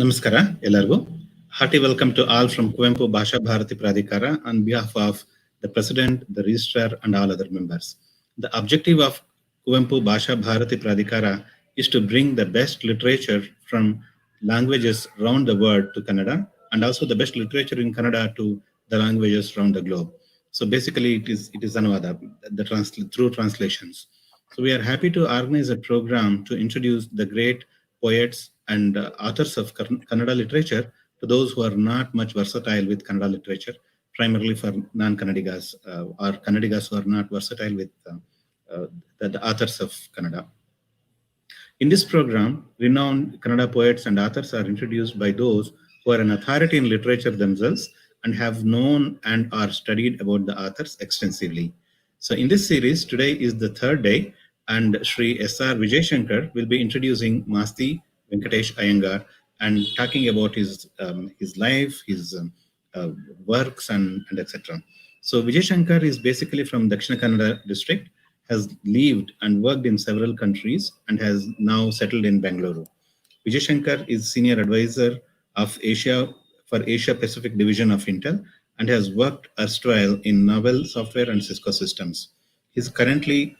ನಮಸ್ಕಾರ ಎಲ್ಲರಿಗೂ. Hearty welcome to all from Kuvempu Bhasha Bharati Pradhikara on behalf of the President, the Registrar and all other members. The objective of Kuvempu Bhasha Bharati Pradhikara is to bring the best literature from languages around the world to Kannada and also the best literature in Kannada to the languages around the globe. So basically it is Anuvada, through translations. So we are happy to organize a program to introduce the great poets and authors of Kannada literature to those who are not much versatile with Kannada literature, primarily for non-Kannadigas or Kannadigas who are not versatile with the authors of Kannada. In this program, renowned Kannada poets and authors are introduced by those who are an authority in literature themselves and have known and are studied about the authors extensively. So in this series, today is the third day, and Sri S.R. Vijay Shankar will be introducing Masti Venkatesh Iyengar and talking about his life, his works, and etc. So Vijay Shankar is basically from Dakshina Kannada district, has lived and worked in several countries and has now settled in Bangalore. Vijay Shankar is senior advisor of Asia for Asia Pacific division of Intel and has worked erstwhile in Novell Software and Cisco Systems. He is currently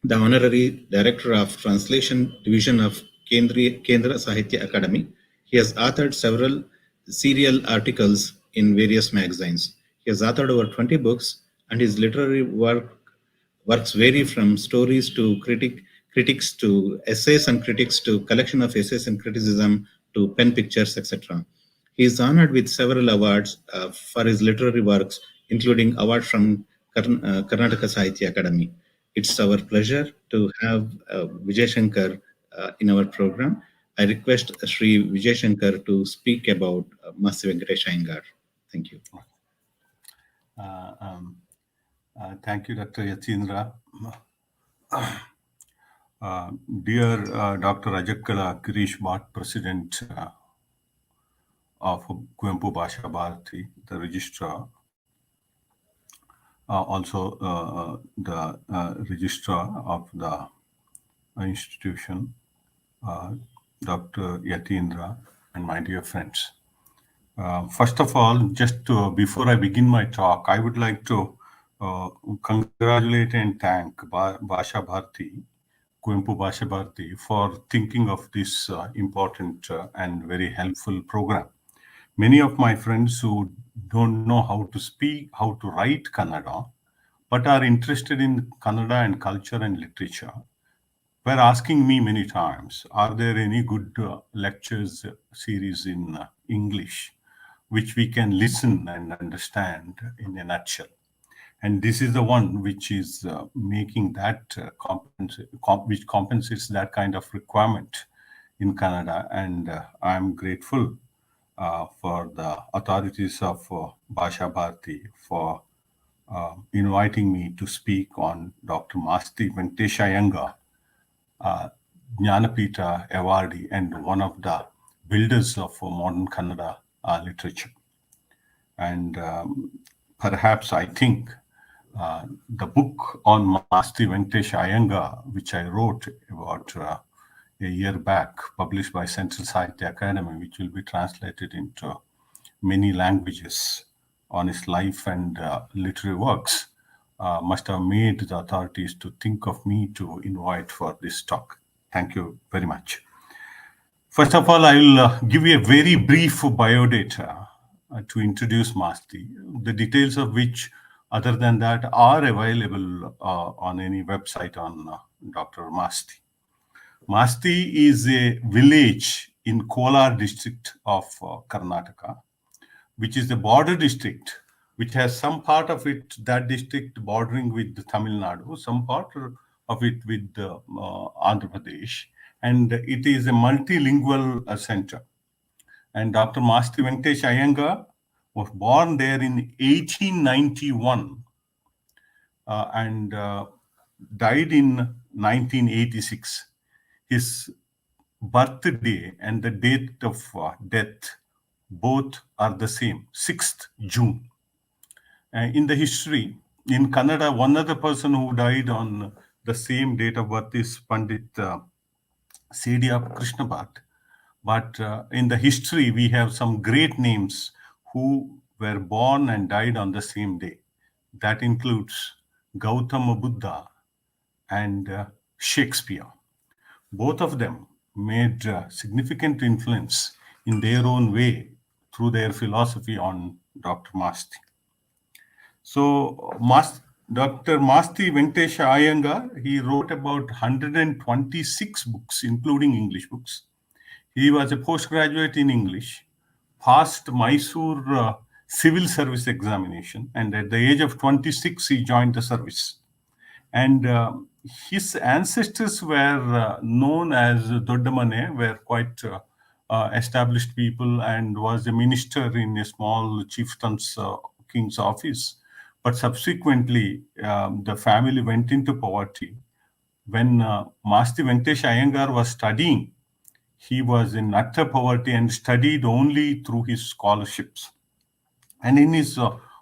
the honorary director of translation division of Kendra Sahitya Academy. He has authored several serial articles in various magazines. He has authored over 20 books, and his literary works vary from stories to critics to essays and critics to collection of essays and criticism to pen pictures, etc. He is honored with several awards for his literary works, including award from Karnataka Sahitya Academy. It's our pleasure to have Vijay Shankar in our program. I request Sri Vijay Shankar to speak about Masti Venkatesh Iyengar. Thank you. Thank you, Dr. Yatindra. Dear Dr. Ajakkala Girish Bhatt, President of Kuvempu Bhasha Bharati, the Registrar, also the Registrar of the institution, Dr. Yatindra, and my dear friends. First of all, before I begin my talk, I would like to congratulate and thank Bhasha Bharati, Kuvempu Bhasha Bharati, for thinking of this important and very helpful program. Many of my friends who don't know how to speak, how to write Kannada, but are interested in Kannada and culture and literature, were asking me many times, are there any good lectures series in English which we can listen and understand in a nutshell? And this is the one which is making that which compensates that kind of requirement in Kannada. And I'm grateful for the authorities of Bhasha Bharati for inviting me to speak on Dr. Masti Venkatesh Iyengar, Jnanapita awardee and one of the builders of modern Kannada literature. And perhaps I think the book on Masti Venkatesh Iyengar, which I wrote about a year back, published by Central Sahitya Academy, which will be translated into many languages on his life and literary works, must have made the authorities to think of me to invite for this talk. Thank you very much. First of all, I will give you a very brief biodata to introduce Masti, the details of which, other than that, are available on any website on Dr. Masti. Masti is a village in Kolar district of Karnataka, which is the border district, which has some part of it, that district bordering with Tamil Nadu, some part of it with Andhra Pradesh, and it is a multilingual center. And Dr. Masti Venkatesh Iyengar was born there in 1891 and died in 1986. His birthday and the date of death both are the same, 6th June. In the history, in Kannada, one other person who died on the same date of birth is Pandit Sedia Krishna Bhatt. But in the history, we have some great names who were born and died on the same day. That includes Gautama Buddha and Shakespeare. Both of them made significant influence in their own way through their philosophy on Dr. Masti. So, Dr. Masti Venkatesha Iyengar, he wrote about 126 books, including English books. He was a postgraduate in English, passed Mysore civil service examination, and at the age of 26, he joined the service. And his ancestors were known as Doddamane, were quite established people, and was a minister in a small chieftain's king's office. But subsequently, the family went into poverty. When Masti Venkatesh Iyengar was studying, he was in utter poverty and studied only through his scholarships. And in his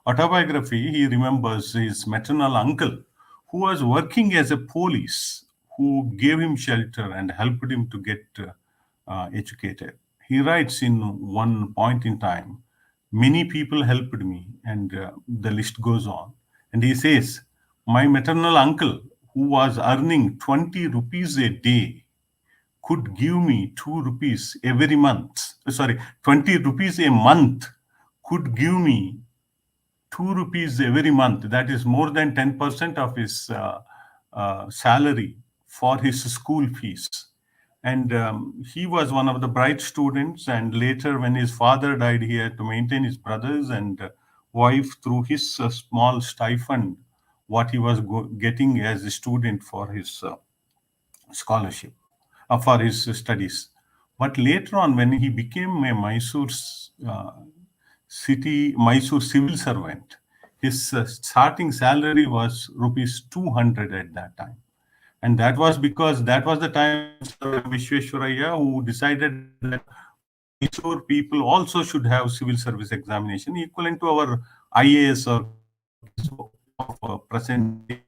autobiography, he remembers his maternal uncle, who was working as a police, who gave him shelter and helped him to get educated. He writes in one point in time, many people helped me, and the list goes on. And he says, my maternal uncle, who was earning 20 rupees a day, could give me 2 rupees every month. 20 rupees a month could give me 2 rupees every month. That is more than 10% of his salary for his school fees. And he was one of the bright students. And later, when his father died, he had to maintain his brothers and wife through his small stipend, what he was getting as a student for his scholarship, for his studies. But later on, when he became a Mysore civil servant, his starting salary was rupees 200 at that time. And that was because that was the time Vishweshwaraya, who decided that Mysore people also should have civil service examination equivalent to our IAS or of present day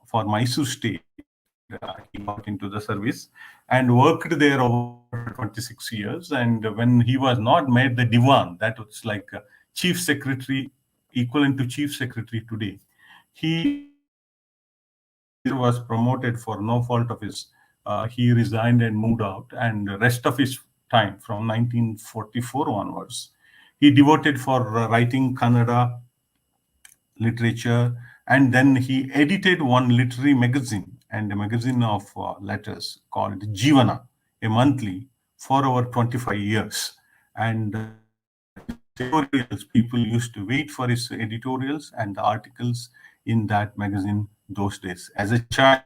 for Mysore state. He got into the service and worked there over 26 years. And when he was not made the Diwan, that was like chief secretary, equivalent to chief secretary today, he was promoted for no fault of his. He resigned and moved out, and the rest of his time from 1944 onwards, he devoted for writing Kannada literature, and then he edited one literary magazine and a magazine of letters called Jivana, a monthly, for over 25 years. And editorials, people used to wait for his editorials and the articles in that magazine those days. As a child,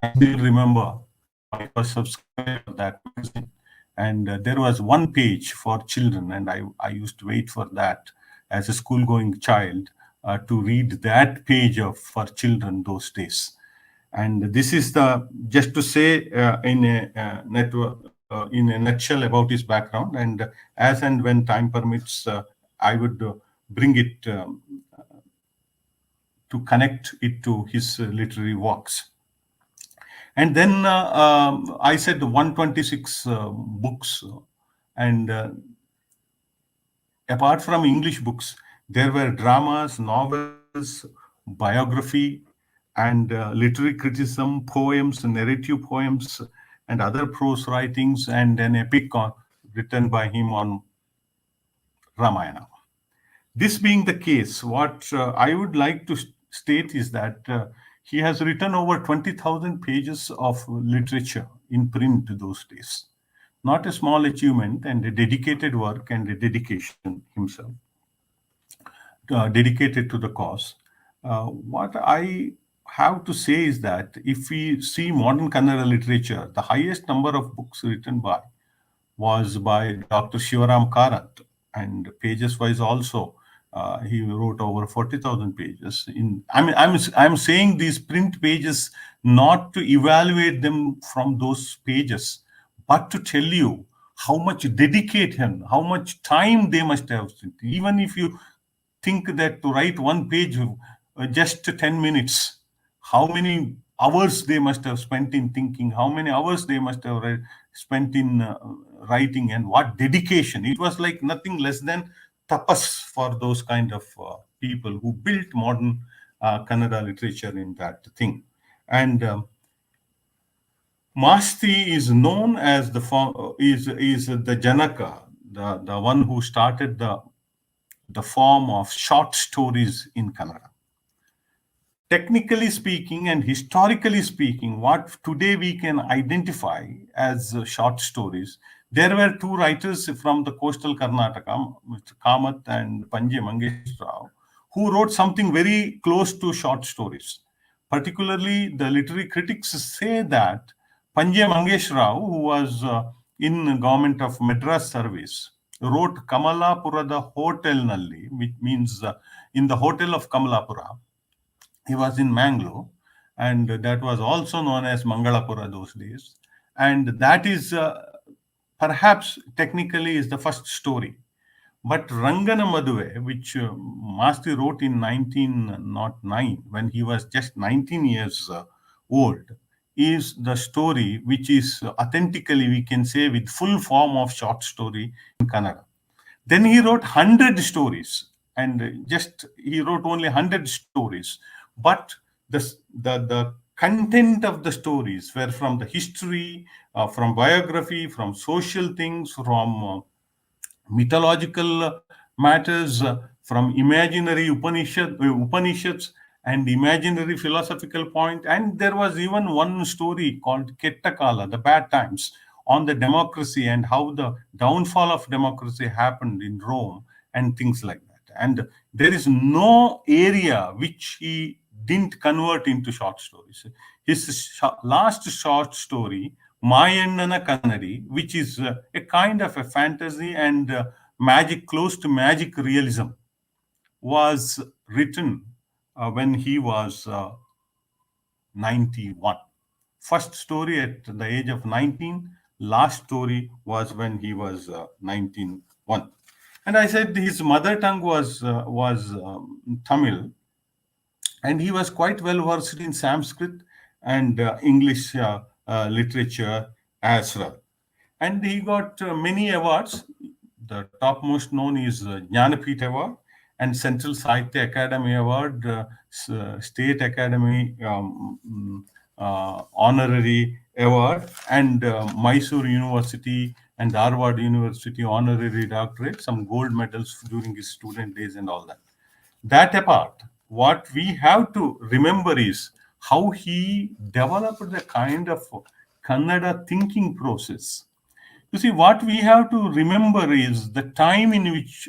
I still remember I was subscribed to that magazine, and there was one page for children, and I used to wait for that as a school-going child to read that page for children those days. And this is just to say in a nutshell about his background. And as and when time permits, I would bring it to connect it to his literary works. And then I said 126 books, and apart from English books, there were dramas, novels, biography, and literary criticism, poems, narrative poems, and other prose writings, and an epic written by him on Ramayana. This being the case, what I would like to state is that he has written over 20,000 pages of literature in print those days. Not a small achievement, and a dedicated work and a dedication himself, dedicated to the cause. What I have to say is that if we see modern Kannada literature, the highest number of books written was by Dr. Shivaram Karanth, and pages wise also he wrote over 40,000 pages. I'm saying these print pages not to evaluate them from those pages, but to tell you how much dedication, how much time they must have spent. Even if you think that to write one page just 10 minutes, how many hours they must have spent in thinking, how many hours they must have spent in writing and what dedication. It was like nothing less than tapas for those kind of people who built modern Kannada literature in that thing. And Masti is known as the is the Janaka, the one who started the form of short stories in Kannada. Technically speaking and historically speaking, what today we can identify as short stories, there were two writers from the coastal Karnataka, Mr. Kamath and Panje Mangesh Rao, who wrote something very close to short stories. Particularly, the literary critics say that Panje Mangesh Rao, who was in government of Madras service, wrote Kamalapurada Hotel Nalli, which means in the hotel of Kamalapura. He was in Mangalore, and that was also known as Mangalapura those days. And that is perhaps technically is the first story. But Rangana Maduve, which Masti wrote in 1909, when he was just 19 years old, is the story which is authentically, we can say, with full form of short story in Kannada. Then he wrote 100 stories, and just he wrote only 100 stories. But the content of the stories were from the history, from biography, from social things, from mythological matters, from imaginary Upanishads and imaginary philosophical point. And there was even one story called Kettakala, the bad times, on the democracy and how the downfall of democracy happened in Rome and things like that. And there is no area which he didn't convert into short stories. His last short story, Mayannana Kannadi, which is a kind of a fantasy and magic, close to magic realism, was written when he was 91. First story at the age of 19, last story was when he was 19. And I said his mother tongue was Tamil, and he was quite well versed in Sanskrit and English literature as well. And he got many awards. The topmost known is Jnanapith Award and Central Sahitya Academy Award, State Academy Honorary Award, and Mysore University and Harvard University Honorary Doctorate, some gold medals during his student days and all that. That apart, what we have to remember is how he developed the kind of Kannada thinking process. You see, what we have to remember is the time in which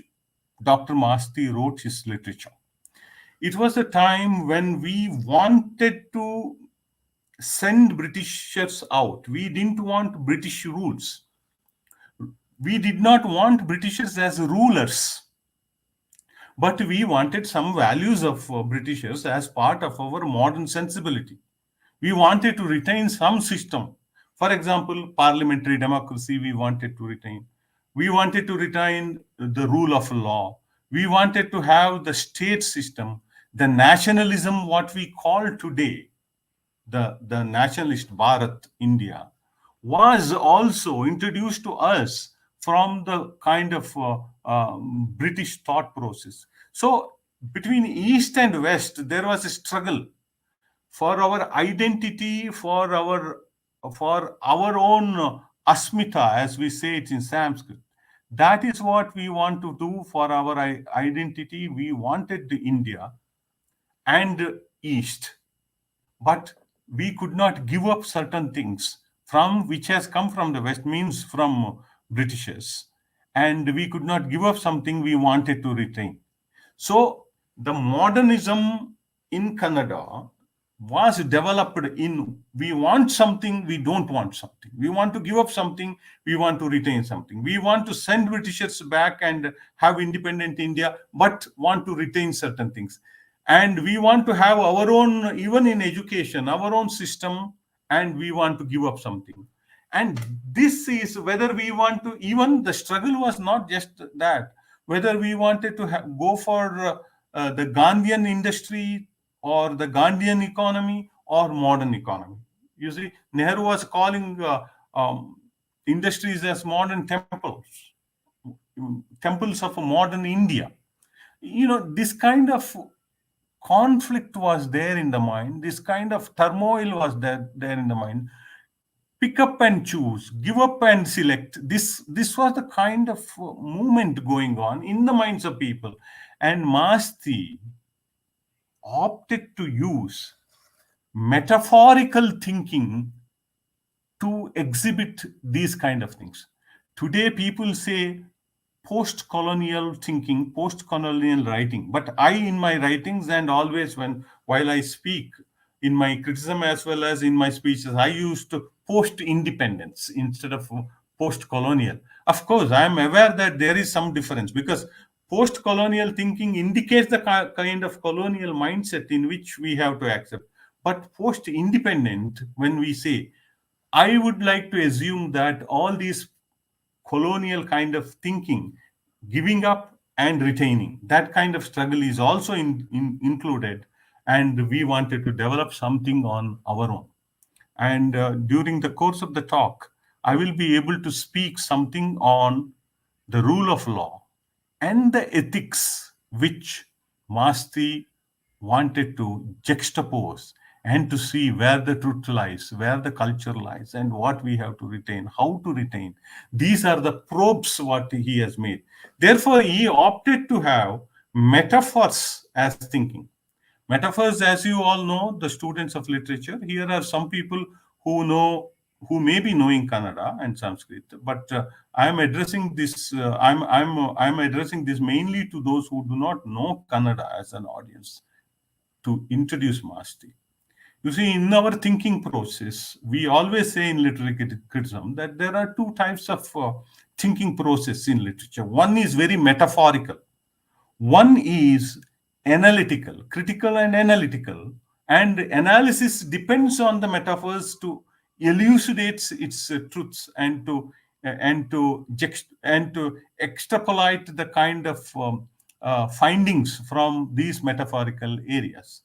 Dr. Masti wrote his literature. It was a time when we wanted to send Britishers out. We didn't want British rules. We did not want Britishers as rulers. But we wanted some values of Britishers as part of our modern sensibility. We wanted to retain some system. For example, parliamentary democracy, we wanted to retain. We wanted to retain the rule of law. We wanted to have the state system, the nationalism, what we call today, the nationalist Bharat, India, was also introduced to us from the kind of British thought process. So between East and West, there was a struggle for our identity, for our own asmita, as we say it in Sanskrit. That is what we want to do for our identity. We wanted India and East, but we could not give up certain things from which has come from the West, means from Britishers, and we could not give up something we wanted to retain. So the modernism in Kannada was developed in, we want something, we don't want something. We want to give up something, we want to retain something. We want to send Britishers back and have independent India, but want to retain certain things. And we want to have our own, even in education, our own system, and we want to give up something. And this is whether we want to, even the struggle was not just that, whether we wanted to go for the Gandhian industry or the Gandhian economy or modern economy. You see, Nehru was calling industries as modern temples of a modern India. This kind of conflict was there in the mind. This kind of turmoil was there in the mind. Pick up and choose, give up and select. This was the kind of movement going on in the minds of people. And Masti opted to use metaphorical thinking to exhibit these kind of things. Today, people say post-colonial thinking, post-colonial writing. But I, in my writings and always while I speak, in my criticism as well as in my speeches, I used to post-independence instead of post-colonial. Of course, I am aware that there is some difference, because post-colonial thinking indicates the kind of colonial mindset in which we have to accept. But post-independent, when we say, I would like to assume that all these colonial kind of thinking, giving up and retaining, that kind of struggle is also included. And we wanted to develop something on our own. And during the course of the talk, I will be able to speak something on the rule of law and the ethics which Masti wanted to juxtapose and to see where the truth lies, where the culture lies, and what we have to retain, how to retain. These are the probes what he has made. Therefore, he opted to have metaphors as thinking. Metaphors, as you all know, the students of literature, here are some people who may be knowing Kannada and Sanskrit, but I am addressing this. I'm addressing this mainly to those who do not know Kannada as an audience, to introduce Masti. You see, in our thinking process, we always say in literary criticism that there are two types of thinking process in literature. One is very metaphorical. One is analytical, critical and analytical. And analysis depends on the metaphors to elucidate its truths and to extrapolate the kind of findings from these metaphorical areas.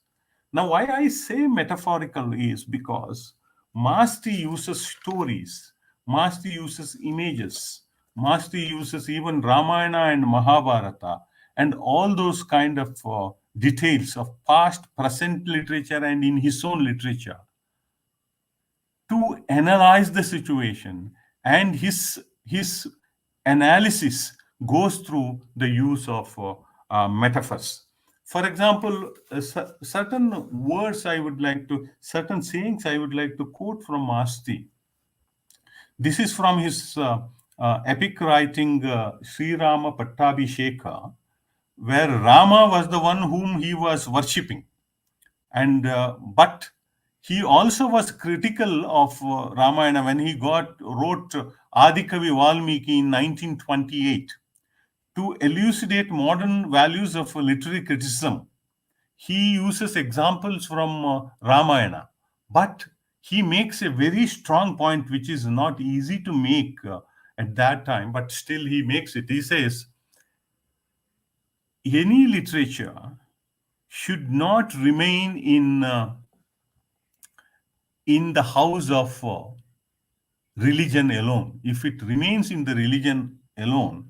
Now, why I say metaphorical is because Masti uses stories, Masti uses images, Masti uses even Ramayana and Mahabharata and all those kind of details of past, present literature and in his own literature to analyze the situation. And his analysis goes through the use of metaphors. For example, certain words certain sayings I would like to quote from Masti. This is from his epic writing, Sri Rama Pattabhisheka, where Rama was the one whom he was worshipping. And but he also was critical of Ramayana when he wrote Adikavi Valmiki in 1928. To elucidate modern values of literary criticism, he uses examples from Ramayana, but he makes a very strong point which is not easy to make at that time, but still he makes it. He says, any literature should not remain in the house of religion alone. If it remains in the religion alone,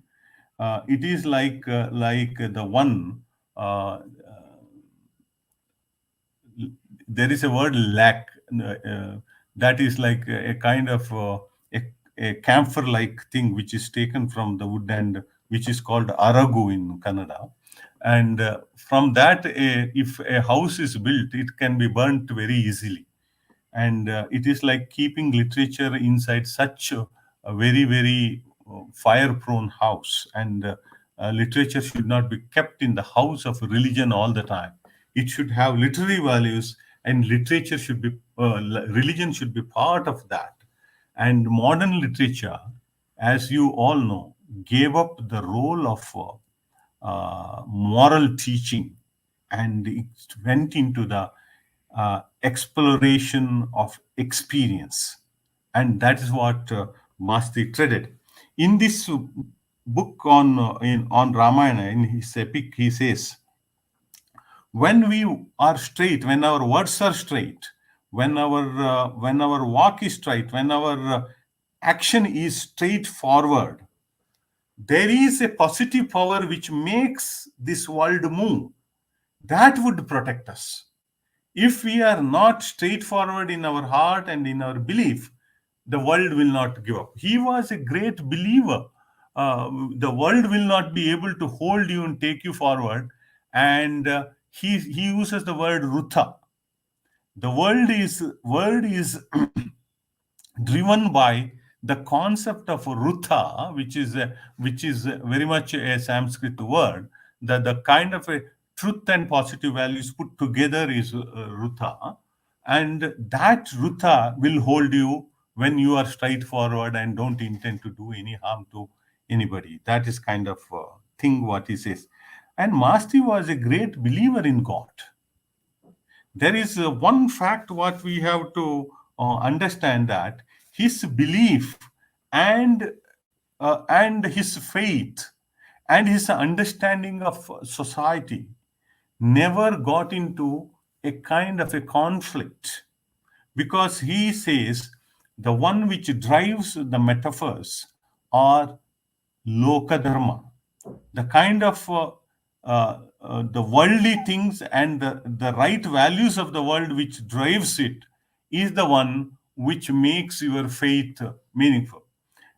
it is like the one. There is a word lack that is like a kind of a camphor-like thing which is taken from the wood and which is called aragu in Kannada. And from that, if a house is built, it can be burnt very easily. And it is like keeping literature inside such a very, very fire-prone house. And literature should not be kept in the house of religion all the time. It should have literary values, and literature should be, religion should be part of that. And modern literature, as you all know, gave up the role of moral teaching, and it went into the exploration of experience. And that is what Masti treaded. In this book on Ramayana, in his epic, he says, when we are straight, when our words are straight, when our walk is straight, when our action is straightforward, there is a positive power which makes this world move, that would protect us. If we are not straightforward in our heart and in our belief, the world will not give up. He was a great believer. The world will not be able to hold you and take you forward. And he uses the word rutha. The world is driven by the concept of rutha, which is very much a Sanskrit word. The kind of a truth and positive values put together is rutha, and that rutha will hold you when you are straightforward and don't intend to do any harm to anybody. That is kind of thing what he says. And Masti was a great believer in God. There is one fact what we have to understand, that his belief and his faith and his understanding of society never got into a kind of a conflict, because he says the one which drives the metaphors are lokadharma, the kind of the worldly things and the right values of the world which drives it is the one which makes your faith meaningful.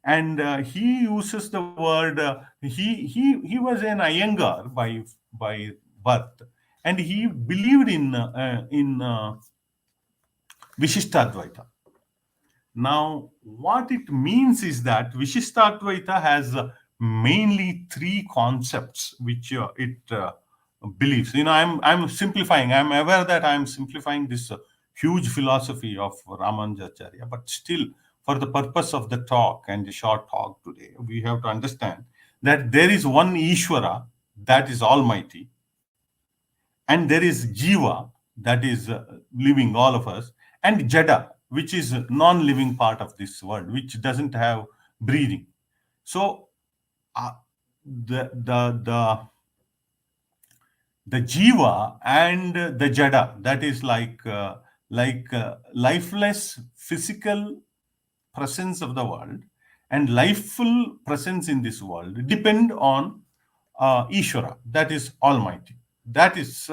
And he uses the word, he was an Iyengar by birth, and he believed in Vishishtadvaita. Now, what it means is that Vishishtadvaita has mainly three concepts which it believes. I'm simplifying. I'm aware that I'm simplifying this huge philosophy of Ramanujacharya, but still, for the purpose of the talk and the short talk today, we have to understand that there is one Ishvara, that is Almighty, and there is Jiva, that is living, all of us, and Jada, which is a non-living part of this world, which doesn't have breathing. So the Jiva and the Jada, that is like lifeless physical presence of the world and lifeful presence in this world, depend on Ishvara, that is Almighty. That is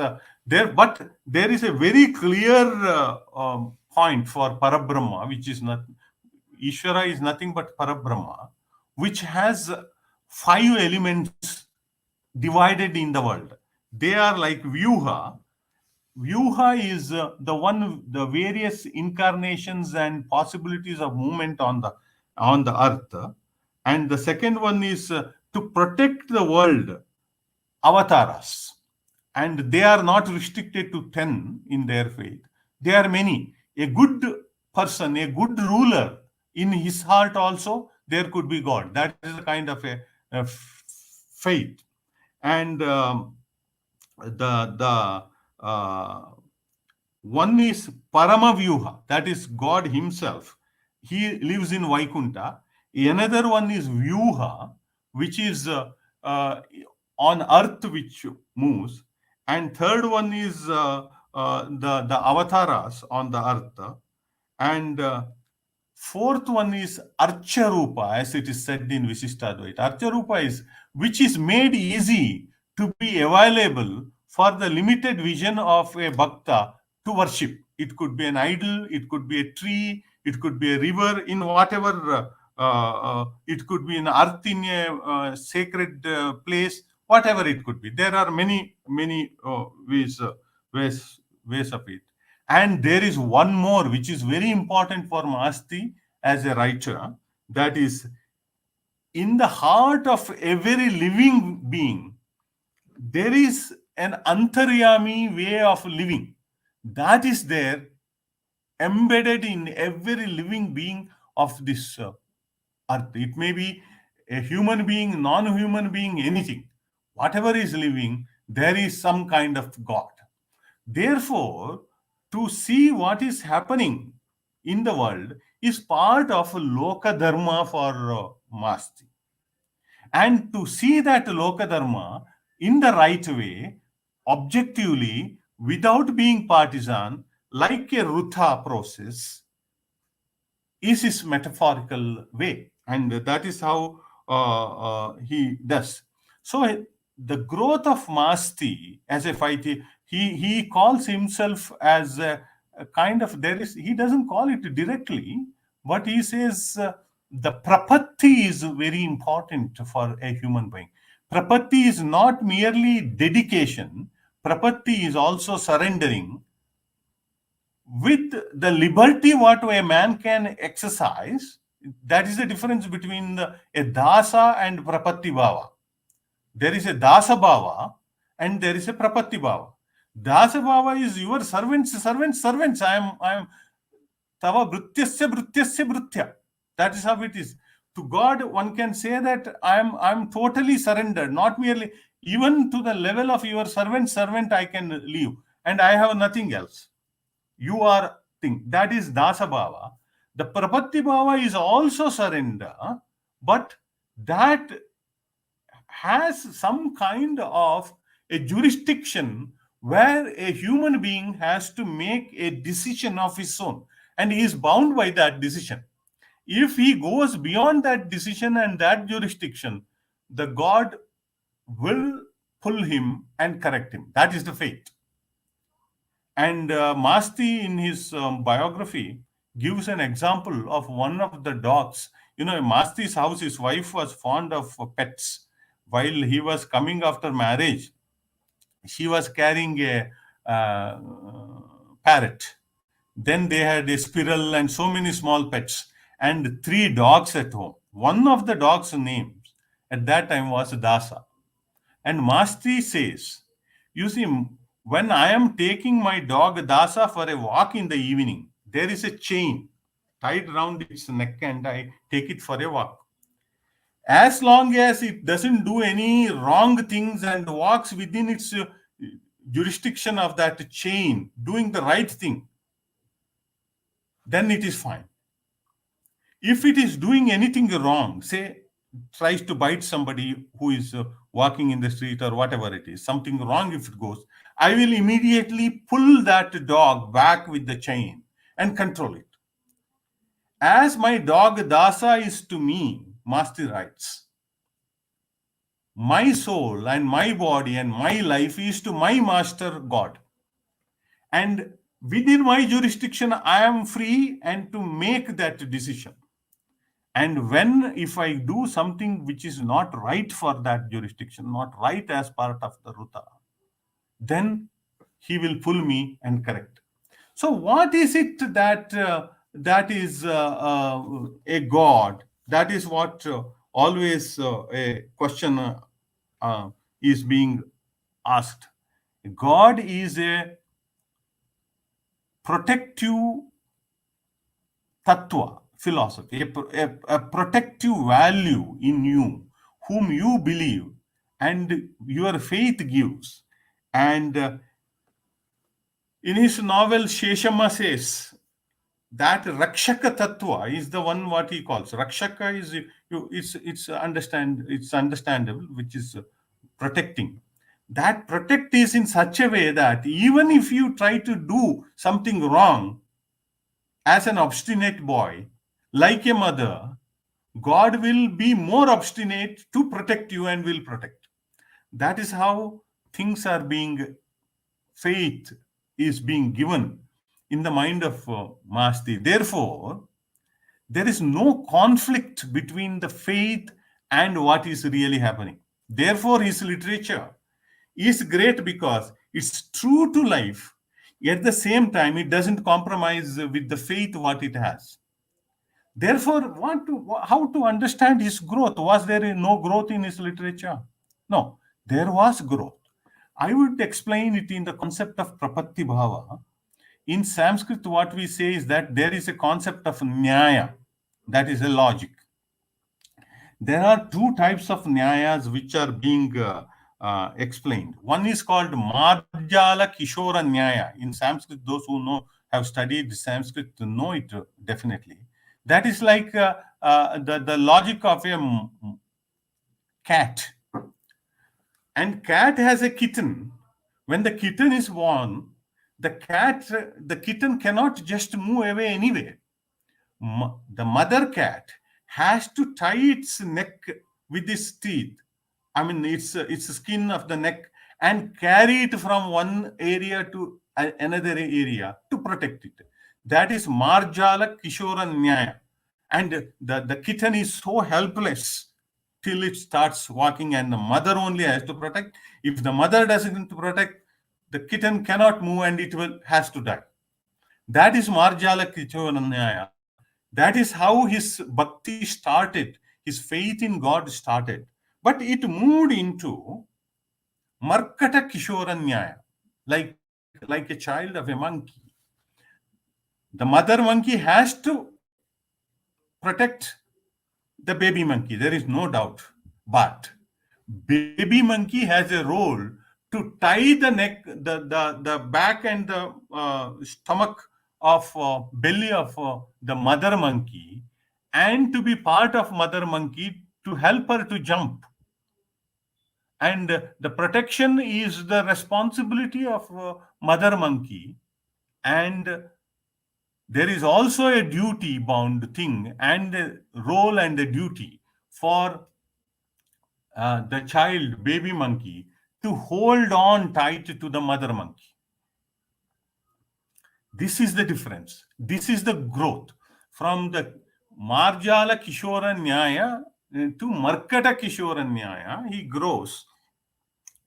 there, but there is a very clear point for Parabrahma, which is not Ishvara is nothing but Parabrahma, which has 5 elements divided in the world. They are like Vyuha. Vyuha is the various incarnations and possibilities of movement on the earth, and the second one is to protect the world, avatars, and they are not restricted to 10 in their faith. They are many. A good person, a good ruler, in his heart also there could be God. That is a kind of a faith. And the one is Paramavyuha, that is God himself. He lives in Vaikunta. Another one is Vyuha, which is on earth, which moves. And third one is the avatars on the earth. And fourth one is Archarupa, as it is said in Vishishtadvaita. Archarupa is which is made easy to be available for the limited vision of a bhakta to worship. It could be an idol, it could be a tree, it could be a river, in whatever, it could be an earth in a sacred place, whatever it could be. There are many ways of it. And there is one more which is very important for Masti as a writer, that is, in the heart of every living being, there is an antaryami way of living. That is there, embedded in every living being of this earth. It may be a human being, non-human being, anything. Whatever is living, there is some kind of God. Therefore, to see what is happening in the world is part of Loka Dharma for Masti. And to see that Loka Dharma in the right way, objectively, without being partisan, like a Rutha process, is his metaphorical way, and that is how he does. So the growth of Masti as a fighter, he calls himself as a kind of, he doesn't call it directly, but he says the prapatti is very important for a human being. Prapatti is not merely dedication. Prapatti is also surrendering with the liberty what a man can exercise. That is the difference between a dasa and prapatti bhava. There is a dasa bhava and there is a prapatti bhava. Dasa bhava is your servants. I am tava bhrutyasya bhrutya. That is how it is. To God, one can say that I am totally surrendered, not merely, even to the level of your servant, I can leave, and I have nothing else. You are thing. That is dasa bhava. The prapatti bhava is also surrender, but that has some kind of a jurisdiction where a human being has to make a decision of his own, and he is bound by that decision. If he goes beyond that decision and that jurisdiction, the God will pull him and correct him. That is the fate. And Masti, in his biography, gives an example of one of the dogs. In Masti's house, his wife was fond of pets. While he was coming after marriage, she was carrying a parrot. Then they had a squirrel and so many small pets and 3 dogs at home. One of the dogs' names at that time was Dasa. And Masti says, you see, when I am taking my dog Dasa for a walk in the evening, there is a chain tied around its neck and I take it for a walk. As long as it doesn't do any wrong things and walks within its jurisdiction of that chain, doing the right thing, then it is fine. If it is doing anything wrong, say tries to bite somebody who is walking in the street or whatever it is, something wrong if it goes, I will immediately pull that dog back with the chain and control it. As my dog Dasa is to me, Masti writes, my soul and my body and my life is to my master God. And within my jurisdiction, I am free and to make that decision. And if I do something which is not right for that jurisdiction, not right as part of the Ruta, then he will pull me and correct. So what is it that is a God? That is what always a question is being asked. God is a protective tattva, philosophy, a protective value in you, whom you believe and your faith gives. And in his novel, Sheshama says that Rakshaka Tattva is the one what he calls. Rakshaka is, it's understandable, which is protecting. That protect is in such a way that even if you try to do something wrong, as an obstinate boy, like a mother, God will be more obstinate to protect you and will protect. That is how things are being, faith is being given in the mind of Masti. Therefore, there is no conflict between the faith and what is really happening. Therefore, his literature is great because it's true to life. At the same time, it doesn't compromise with the faith what it has. Therefore, how to understand his growth? Was there no growth in his literature? No, there was growth. I would explain it in the concept of prapatti bhava. In Sanskrit, what we say is that there is a concept of nyaya, that is a logic. There are 2 types of nyayas which are being explained. One is called Marjala Kishora Nyaya. In Sanskrit, those who have studied Sanskrit know it definitely. That is like the logic of a cat. And cat has a kitten. When the kitten is born, the kitten cannot just move away anywhere. the mother cat has to tie its neck with its teeth. I mean, it's skin of the neck, and carry it from one area to another area to protect it. That is Marjala Kishora Nyaya. And the kitten is so helpless till it starts walking, and the mother only has to protect. If the mother doesn't protect, the kitten cannot move and it has to die. That is Marjala Kishora Nyaya. That is how his bhakti started, his faith in God started. But it moved into Markata Kishoranyaya, like a child of a monkey. The mother monkey has to protect the baby monkey, there is no doubt. But baby monkey has a role to tie the neck, the back and the stomach of belly of the mother monkey, and to be part of mother monkey to help her to jump. And the protection is the responsibility of mother monkey. And there is also a duty bound thing and a role and a duty for the child, baby monkey, to hold on tight to the mother monkey. This is the difference. This is the growth from the Marjala Kishora Nyaya to Markata Kishora Nyaya. He grows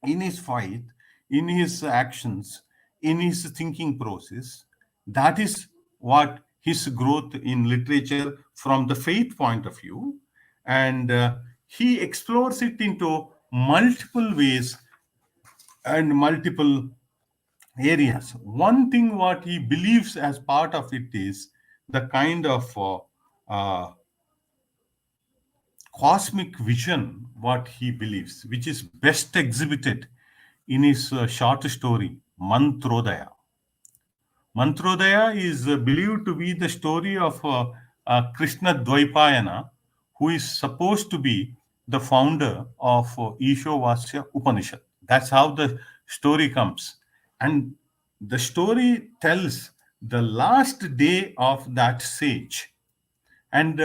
in his fight, in his actions, in his thinking process. That is what his growth in literature from the faith point of view. And he explores it into multiple ways and multiple areas. One thing what he believes as part of it is the kind of cosmic vision what he believes, which is best exhibited in his short story Mantrodaya. Mantrodaya is believed to be the story of Krishna Dvaipayana, who is supposed to be the founder of Ishovasya Upanishad. That's how the story comes. And the story tells the last day of that sage. And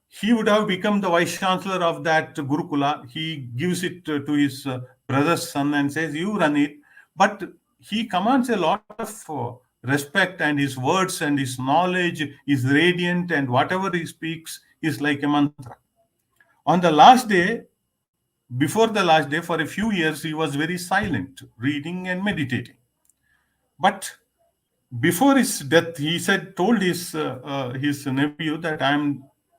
he would have become the vice chancellor of that Gurukula. He gives it to his brother's son and says, you run it. But he commands a lot of respect, and his words and his knowledge is radiant, and whatever he speaks is like a mantra. On the last day, before the last day, for a few years, he was very silent, reading and meditating. But before his death, he told his nephew that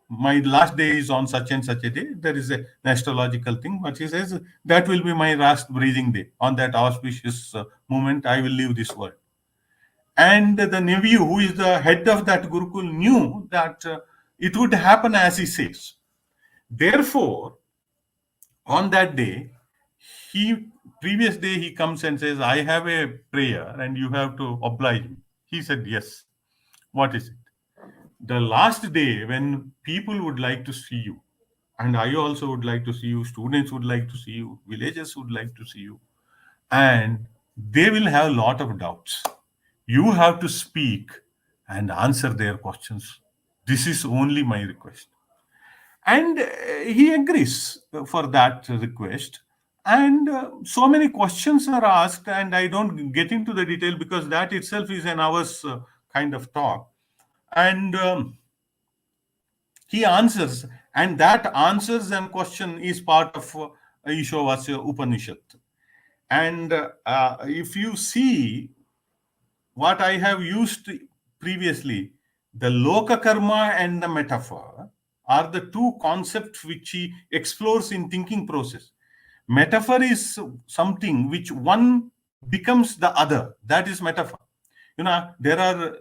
my last day is on such and such a day. There is an astrological thing, but he says that will be my last breathing day. On that auspicious moment, I will leave this world. And the nephew, who is the head of that Gurukul, knew that it would happen as he says. Therefore, on that day, previous day he comes and says, I have a prayer and you have to oblige me. He said, yes. What is it? The last day when people would like to see you, and I also would like to see you, students would like to see you, villagers would like to see you, and they will have a lot of doubts. You have to speak and answer their questions. This is only my request. And he agrees for that request. And so many questions are asked, and I don't get into the detail because that itself is an hour's kind of talk. And he answers, and that answers and question is part of Ishovasya Upanishad. And if you see what I have used previously, the Loka Karma and the metaphor are the two concepts which he explores in thinking process. Metaphor is something which one becomes the other. That is metaphor. There are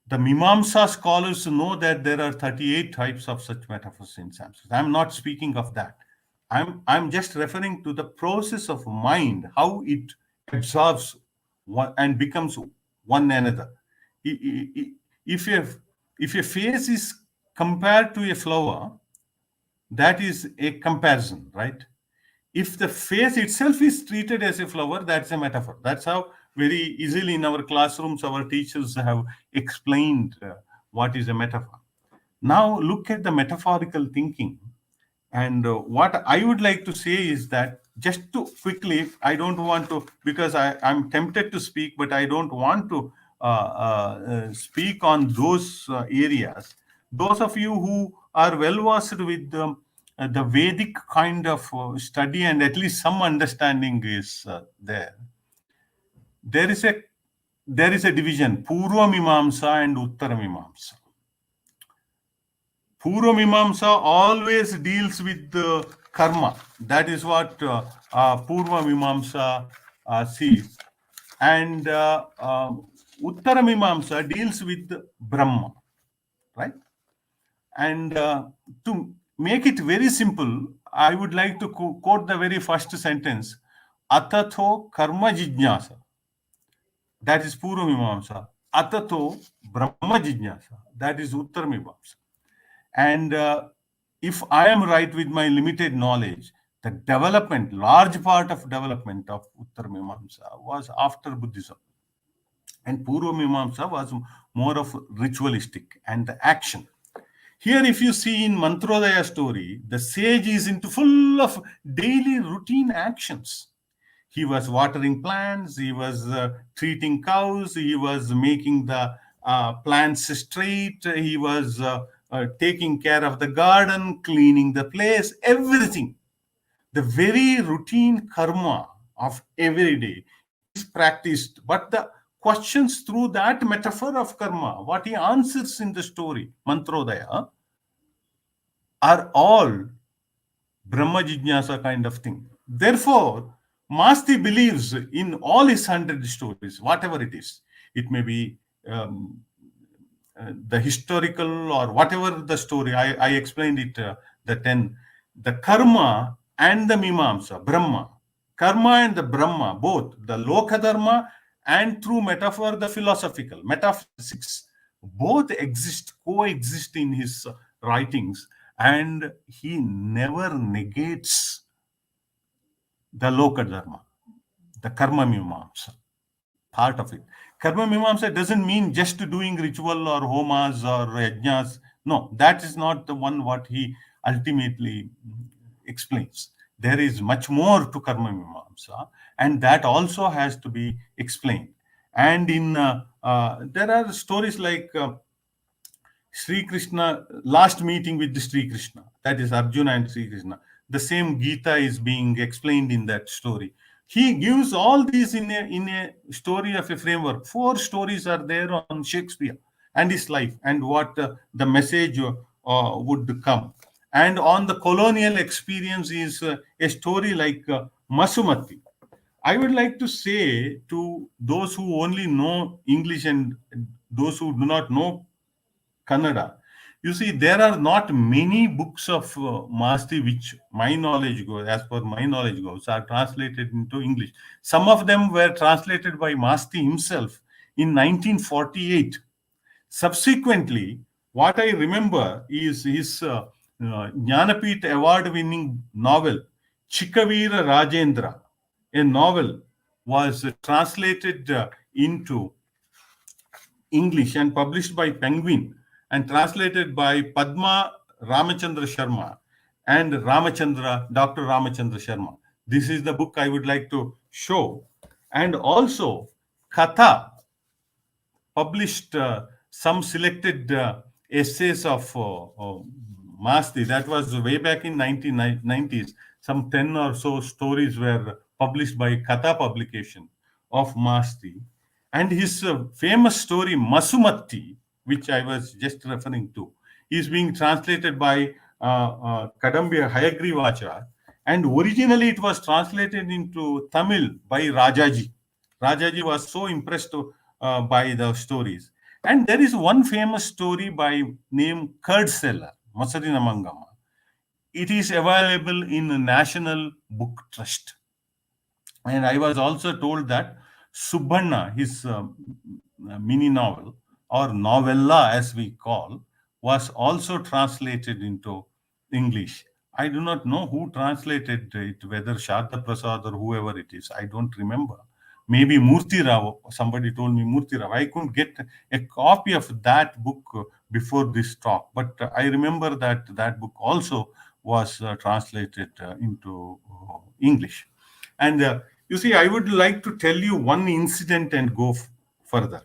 the Mimamsa scholars know that there are 38 types of such metaphors in Sanskrit. I'm not speaking of that. I'm just referring to the process of mind, how it absorbs one and becomes one another. If a face is compared to a flower, that is a comparison, right? If the face itself is treated as a flower, that's a metaphor. That's how very easily in our classrooms. Our teachers have explained what is a metaphor. Now look at the metaphorical thinking. And what I would like to say is that, just to quickly, I don't want to, because I'm tempted to speak, but I don't want to speak on those areas. Those of you who are well versed with the Vedic kind of study, and at least some understanding is there. There is a division, Purva Mimamsa and Uttara Mimamsa. Purva Mimamsa always deals with the karma. That is what Purva Mimamsa sees. And Uttara Mimamsa deals with Brahma, right? And to make it very simple, I would like to quote the very first sentence, Atatho karma jijnasa. That is Purva Mimamsa. Atato Brahma Jijnasa. That is Uttara Mimamsa. And if I am right with my limited knowledge, the development, large part of development of Uttara Mimamsa was after Buddhism. And Purva Mimamsa was more of ritualistic and the action. Here, if you see in Mantrodaya story, the sage is into full of daily routine actions. He was watering plants, he was treating cows, he was making the plants straight, he was taking care of the garden, cleaning the place, everything. The very routine karma of every day is practiced. But the questions through that metaphor of karma, what he answers in the story, Mantrodaya, are all Brahma Jijnasa kind of thing. Therefore, Masti believes in all his 100 stories, whatever it is. It may be the historical or whatever the story. I explained it, the 10. The karma and the Mimamsa, Brahma. Karma and the Brahma, both the Loka Dharma and through metaphor, the philosophical, metaphysics, both coexist in his writings. And he never negates the Loka Dharma, the Karma Mimamsa, part of it. Karma Mimamsa doesn't mean just doing ritual or homas or yajnas. No, that is not the one what he ultimately explains. There is much more to Karma Mimamsa, and that also has to be explained. And in there are stories like Sri Krishna, last meeting with the Sri Krishna, that is Arjuna and Sri Krishna. The same Gita is being explained in that story. He gives all these in a story of a framework. 4 stories are there on Shakespeare and his life and what the message would come. And on the colonial experience is a story like Masumati. I would like to say to those who only know English and those who do not know Kannada, you see, there are not many books of Masti which my knowledge goes, as per my knowledge goes, are translated into English. Some of them were translated by Masti himself in 1948. Subsequently, what I remember is his Jnanapith award-winning novel, Chikavira Rajendra, a novel, was translated into English and published by Penguin and translated by Padma Ramachandra Sharma and Dr. Ramachandra Sharma. This is the book I would like to show. And also, Katha published some selected essays of Masti. That was way back in 1990s. Some 10 or so stories were published by Katha publication of Masti. And his famous story, Masumati, which I was just referring to, is being translated by Kadambia Hayagrivacha. And originally it was translated into Tamil by Rajaji. Rajaji was so impressed by the stories. And there is one famous story by name Curd Seller, Masarina Mangama. It is available in National Book Trust. And I was also told that Subbanna, his mini novel or novella as we call, was also translated into English. I do not know who translated it, whether Sharda Prasad or whoever it is. I don't remember. maybe Murthy Rao. Somebody told me Murthy Rao. I couldn't get a copy of that book before this talk, but I remember that that book also was translated into English. And you see, I would like to tell you one incident and go further.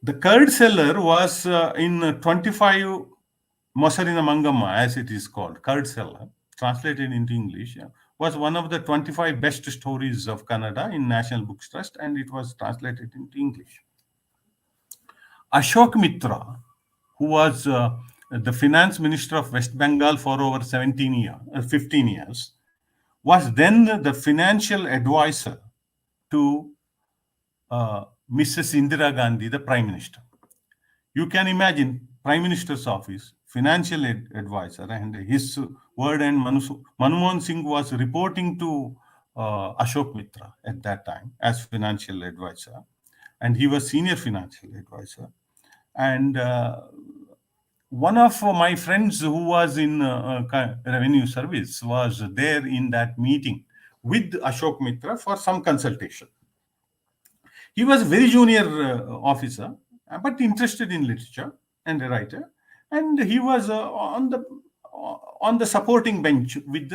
The curd seller was in 25 Mosarina Mangamma, as it is called, curd seller, translated into English, was one of the 25 best stories of Kannada in National Books Trust, and it was translated into English. Ashok Mitra, who was the finance minister of West Bengal for over 15 years, was then the financial advisor to Mrs. Indira Gandhi, the Prime Minister. You can imagine Prime Minister's office, financial advisor, and his word, and Manmohan Singh was reporting to Ashok Mitra at that time as financial advisor, and he was senior financial advisor. And one of my friends who was in revenue service was there in that meeting with Ashok Mitra for some consultation. He was a very junior officer, but interested in literature and a writer, and he was on the supporting bench with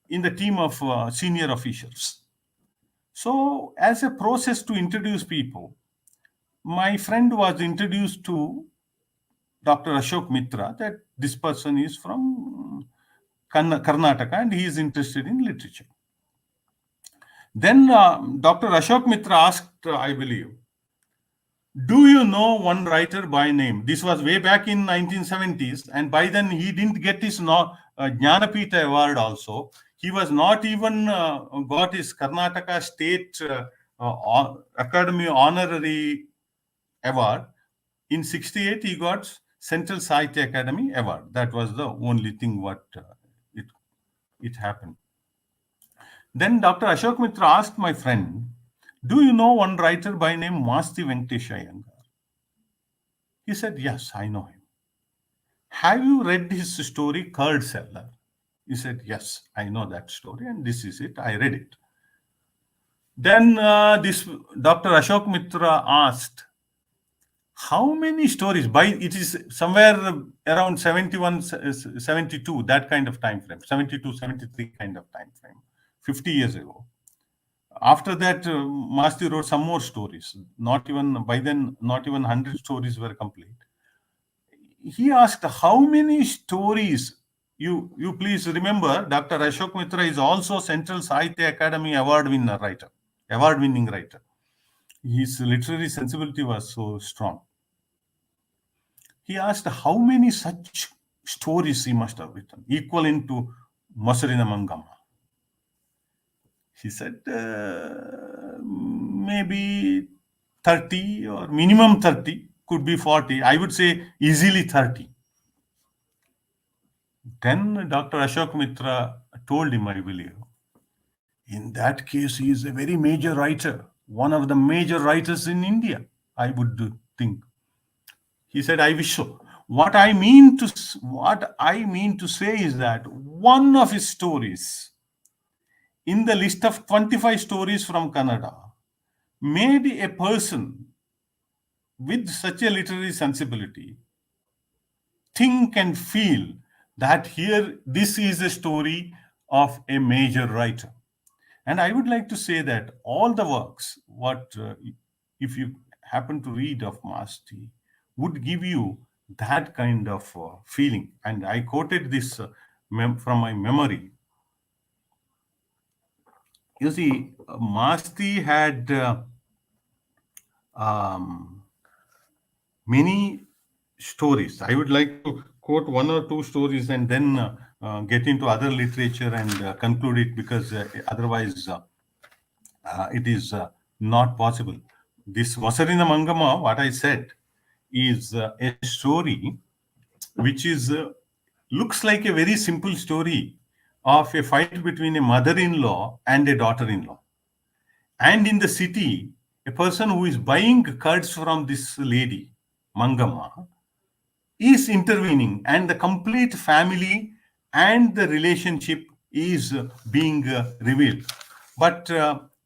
in the team of senior officials. So, as a process to introduce people, my friend was introduced to Dr. Ashok Mitra that this person is from Karnataka and he is interested in literature. Then Dr. Ashok Mitra asked, I believe, do you know one writer by name? This was way back in 1970s, and by then he didn't get his Jnanapita award also. He was not even got his Karnataka State Academy Honorary Award. In 68, he got Central Sahitya Academy Award. That was the only thing what it happened. Then Dr. Ashok Mitra asked my friend, do you know one writer by name Masti Venkatesh Iyengar? He said, yes, I know him. Have you read his story, Curd Seller? He said, yes, I know that story, and this is it. I read it. Then this Dr. Ashok Mitra asked, how many stories? It is somewhere around 71, 72, that kind of time frame, 72, 73 kind of time frame, 50 years ago. After that, Masti wrote some more stories. By then, not even 100 stories were complete. He asked, how many stories? You please remember, Dr. Ashok Mitra is also Central Sahitya Academy award-winning writer. His literary sensibility was so strong. He asked how many such stories he must have written, equivalent to Mosarina Mangamma. He said, maybe 30 or minimum 30, could be 40. I would say easily 30. Then Dr. Ashok Mitra told him, I believe, in that case, he is a very major writer, one of the major writers in India, I would think. He said, I wish so. What I mean to say is that one of his stories in the list of 25 stories from Kannada made a person with such a literary sensibility think and feel that here, this is a story of a major writer. And I would like to say that all the works, if you happen to read of Masti, would give you that kind of feeling. And I quoted this from my memory. You see, Masti had many stories. I would like to quote one or two stories and then get into other literature and conclude it, because otherwise it is not possible. This Mosarina Mangamma, what I said, is a story which is looks like a very simple story of a fight between a mother-in-law and a daughter-in-law. And in the city, a person who is buying curds from this lady, Mangamma, is intervening, and the complete family and the relationship is being revealed. But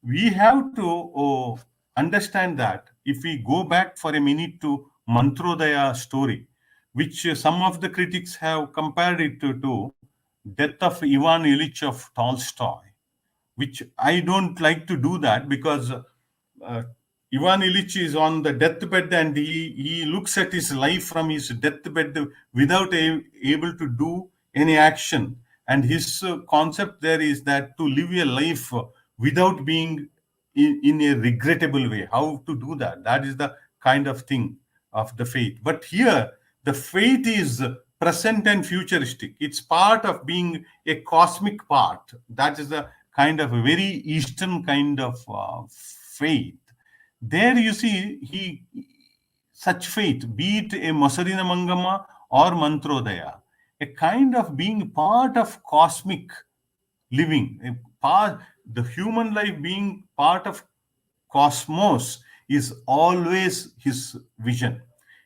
we have to understand that if we go back for a minute to Mantrodaya story, which some of the critics have compared it to Death of Ivan Ilyich of Tolstoy, which I don't like to do that, because Ivan Ilyich is on the deathbed and he looks at his life from his deathbed without able to do any action. And his concept there is that to live a life without being in a regrettable way. How to do that? That is the kind of thing of the faith. But here, the faith is present and futuristic. It's part of being a cosmic part. That is a kind of a very Eastern kind of faith. There you see, such faith, be it a Masarina Mangama or Mantrodaya, a kind of being part of cosmic living, the human life being part of cosmos is always his vision.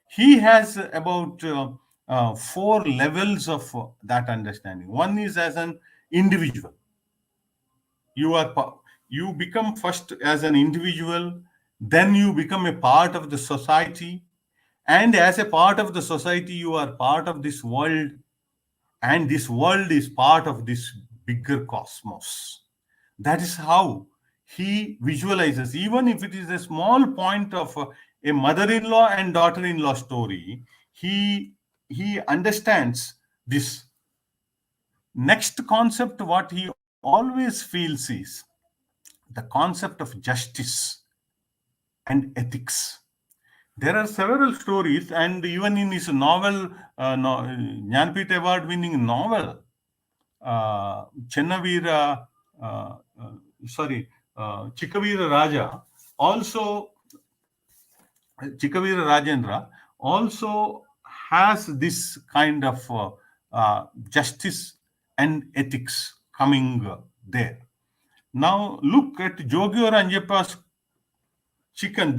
He has about 4 levels of that understanding. One is as an individual. You become first as an individual, then you become a part of the society, and as a part of the society you are part of this world, and this world is part of this bigger cosmos. That is how he visualizes, even if it is a small point of a mother-in-law and daughter-in-law story, he understands this. Next concept, what he always feels is the concept of justice and ethics. There are several stories, and even in his novel, Jnanpith Award-winning novel, Chikavira Raja, also Chikavira Rajendra also has this kind of justice and ethics coming there. Now look at Jogiyar Anjappa's chicken.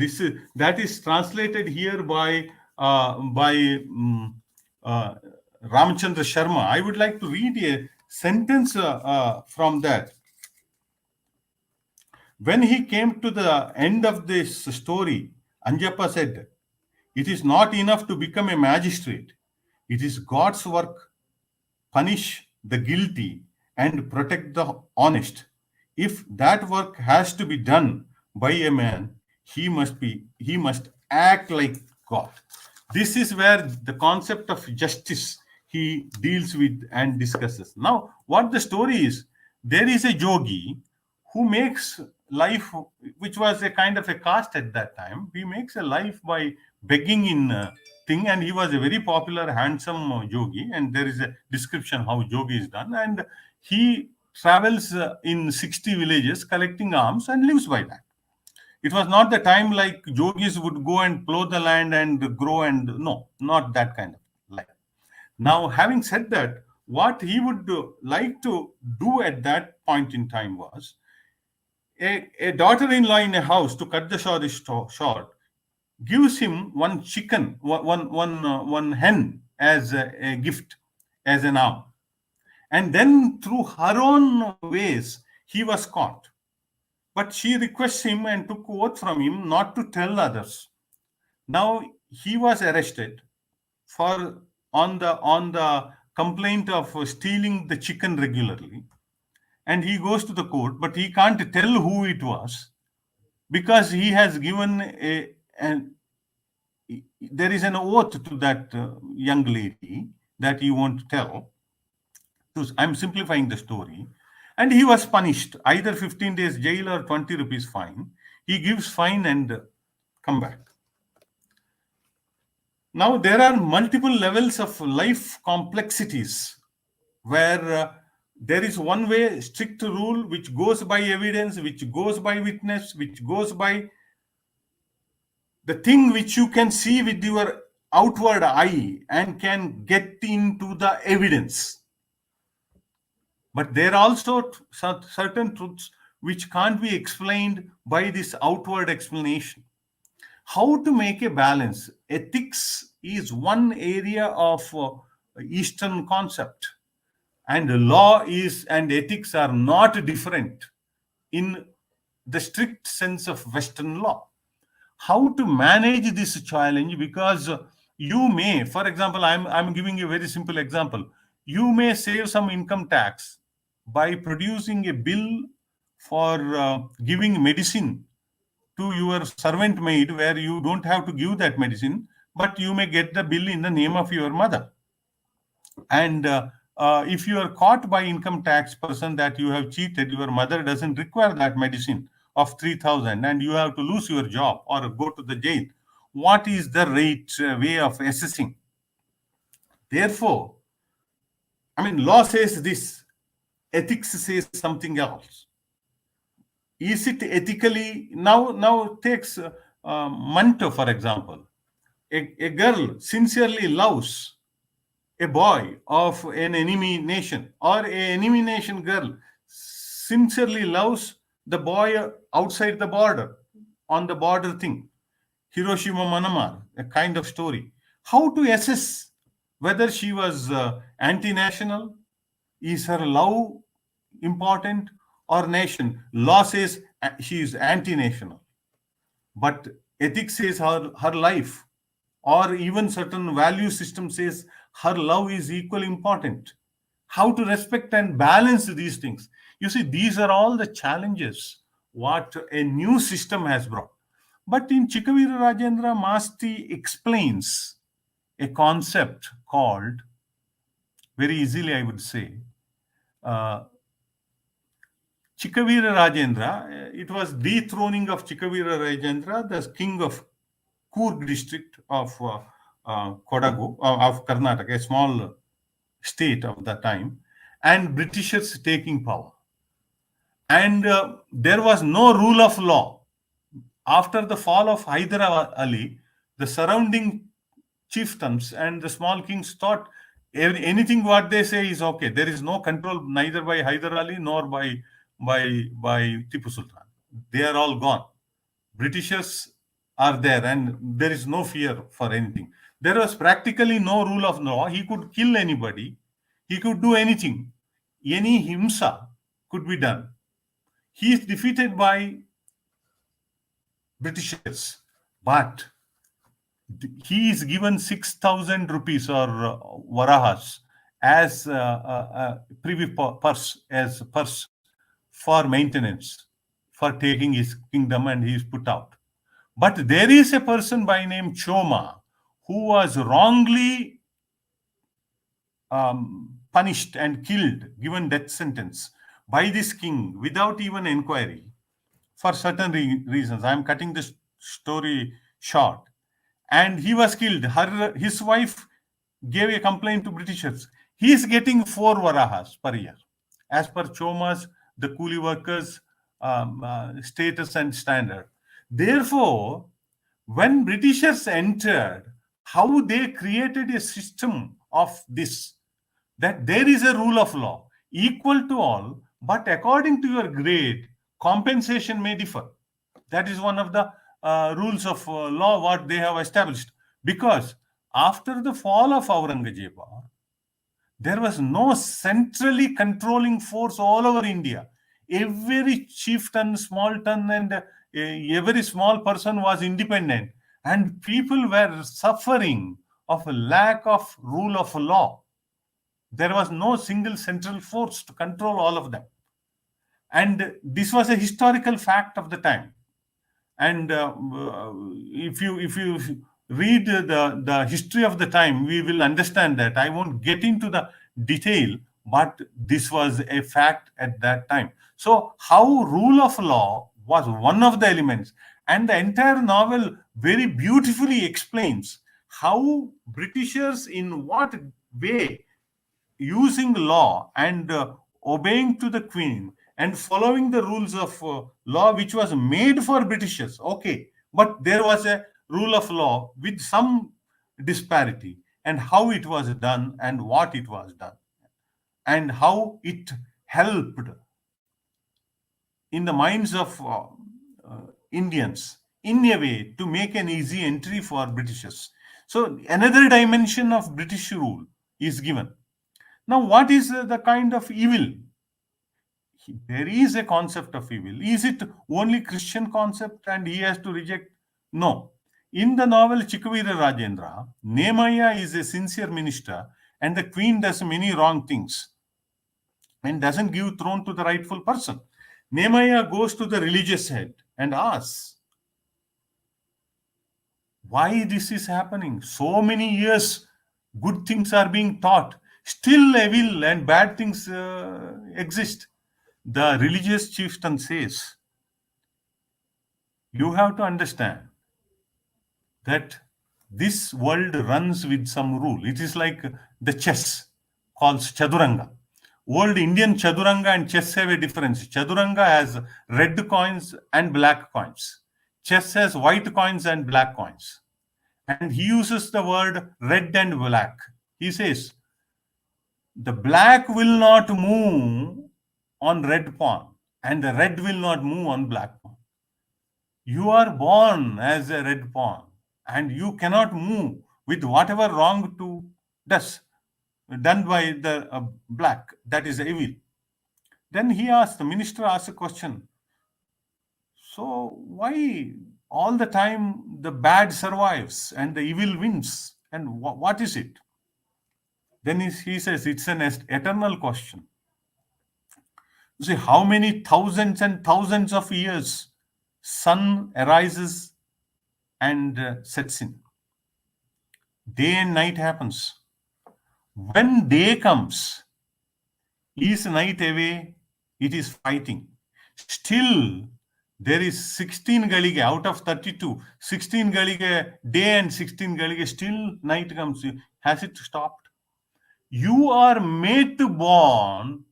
That is translated here by Ramchandra Sharma. I would like to read a sentence from that. When he came to the end of this story, Anjappa said, "It is not enough to become a magistrate. It is God's work. Punish the guilty and protect the honest. If that work has to be done by a man, he must act like God." This is where the concept of justice he deals with and discusses. Now, what the story is, there is a yogi who makes life, which was a kind of a caste at that time. He makes a life by begging in thing, and he was a very popular, handsome yogi. And there is a description how yogi is done, and he travels in 60 villages collecting alms and lives by that. It was not the time like yogis would go and plow the land and grow, and no, not that kind of life. Now, having said that, what he would like to do at that point in time was a daughter-in-law in a house, to cut the story short, gives him one chicken, one hen as a gift, as an arm. And then through her own ways, he was caught. But she requests him and took oath from him not to tell others. Now he was arrested on the complaint of stealing the chicken regularly, and he goes to the court, but he can't tell who it was, because he has given there is an oath to that young lady that he won't tell. I'm simplifying the story. And he was punished, either 15 days jail or 20 rupees fine. He gives fine and come back. Now, there are multiple levels of life complexities where there is one way, strict rule, which goes by evidence, which goes by witness, which goes by the thing which you can see with your outward eye and can get into the evidence. But there are also certain truths which can't be explained by this outward explanation. How to make a balance? Ethics is one area of Eastern concept. And law is and ethics are not different in the strict sense of Western law. How to manage this challenge? Because you may, for example, I'm giving you a very simple example. You may save some income tax by producing a bill for giving medicine to your servant maid, where you don't have to give that medicine, but you may get the bill in the name of your mother. And if you are caught by income tax person that you have cheated, your mother doesn't require that medicine of 3,000 and you have to lose your job or go to the jail. What is the right way of assessing? Therefore, law says this, ethics says something else. Is it ethically? Now takes Manto, for example. A girl sincerely loves a boy of an enemy nation, or an enemy nation girl sincerely loves the boy outside the border, on the border thing. Hiroshima Manamar, a kind of story. How to assess whether she was anti-national? Is her love important or nation? Law says she is anti-national, but ethics says her life, or even certain value system says her love is equally important. How to respect and balance these things? You see, these are all the challenges what a new system has brought. But in Chikavira Rajendra, Masti explains a concept called, very easily I would say, Chikavira Rajendra. It was dethroning of Chikavira Rajendra, the king of Coorg district of Kodagu, of Karnataka, a small state of that time, and Britishers taking power. And there was no rule of law. After the fall of Hyder Ali, the surrounding chieftains and the small kings thought anything what they say is okay. There is no control neither by Hyder Ali nor by Tipu Sultan. They are all gone. Britishers are there and there is no fear for anything. There was practically no rule of law. He could kill anybody. He could do anything. Any himsa could be done. He is defeated by Britishers, but he is given 6,000 rupees or varahas as privy purse for maintenance, for taking his kingdom, and he is put out. But there is a person by name Choma who was wrongly punished and killed, given death sentence by this king without even inquiry for certain reasons. I am cutting this story short. And he was killed. His wife gave a complaint to Britishers. He is getting 4 varahas per year, as per Choma's, the coolie workers' status and standard. Therefore, when Britishers entered, how they created a system of this, that there is a rule of law equal to all, but according to your grade, compensation may differ. That is one of the rules of law what they have established. Because after the fall of Aurangzeb, there was no centrally controlling force all over India. Every chieftain, small ton, and every small person was independent, and people were suffering of a lack of rule of law. There was no single central force to control all of them. And this was a historical fact of the time. And if you read the history of the time, we will understand that. I won't get into the detail, but this was a fact at that time. So how rule of law was one of the elements, and the entire novel very beautifully explains how Britishers, in what way, using law and obeying to the Queen and following the rules of law which was made for Britishers, okay, but there was a rule of law with some disparity, and how it was done and what it was done, and how it helped in the minds of Indians in a way to make an easy entry for Britishers. So another dimension of British rule is given. Now, what is the kind of evil? There is a concept of evil. Is it only Christian concept and he has to reject? No. In the novel Chikkavira Rajendra, Nehemiah is a sincere minister and the queen does many wrong things and doesn't give throne to the rightful person. Nehemiah goes to the religious head and asks, why this is happening? So many years, good things are being taught. Still evil and bad things exist. The religious chieftain says, you have to understand that this world runs with some rule. It is like the chess called Chaduranga. Old Indian Chaduranga and chess have a difference. Chaduranga has red coins and black coins. Chess has white coins and black coins. And he uses the word red and black. He says, the black will not move on red pawn and the red will not move on black pawn. You are born as a red pawn and you cannot move with whatever wrong done by the black, that is evil. Then the minister asked a question. So why all the time the bad survives and the evil wins? And what is it? Then he says it's an eternal question. You see, how many thousands and thousands of years sun arises and sets in. Day and night happens. When day comes, is night away? It is fighting. Still, there is 16 galige out of 32. 16 galige day and 16 galige still night comes. Has it stopped? You are made to born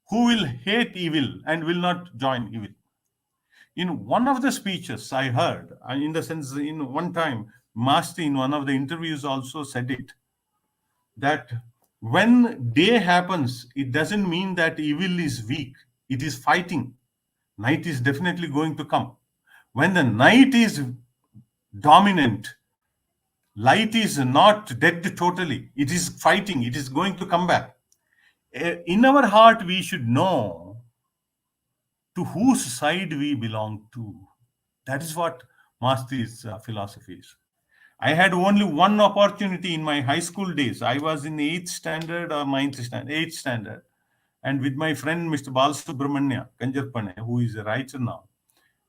who will hate evil and will not join evil. In one of the speeches I heard, in the sense, in one time, Master in one of the interviews also said it, that when day happens, it doesn't mean that evil is weak. It is fighting. Night is definitely going to come. When the night is dominant, light is not dead totally. It is fighting. It is going to come back. In our heart, we should know to whose side we belong to. That is what Master's philosophy is. I had only one opportunity in my high school days. I was in 8th standard or 8th standard. And with my friend, Mr. Balasubramanya Kanjarpane, who is a writer now,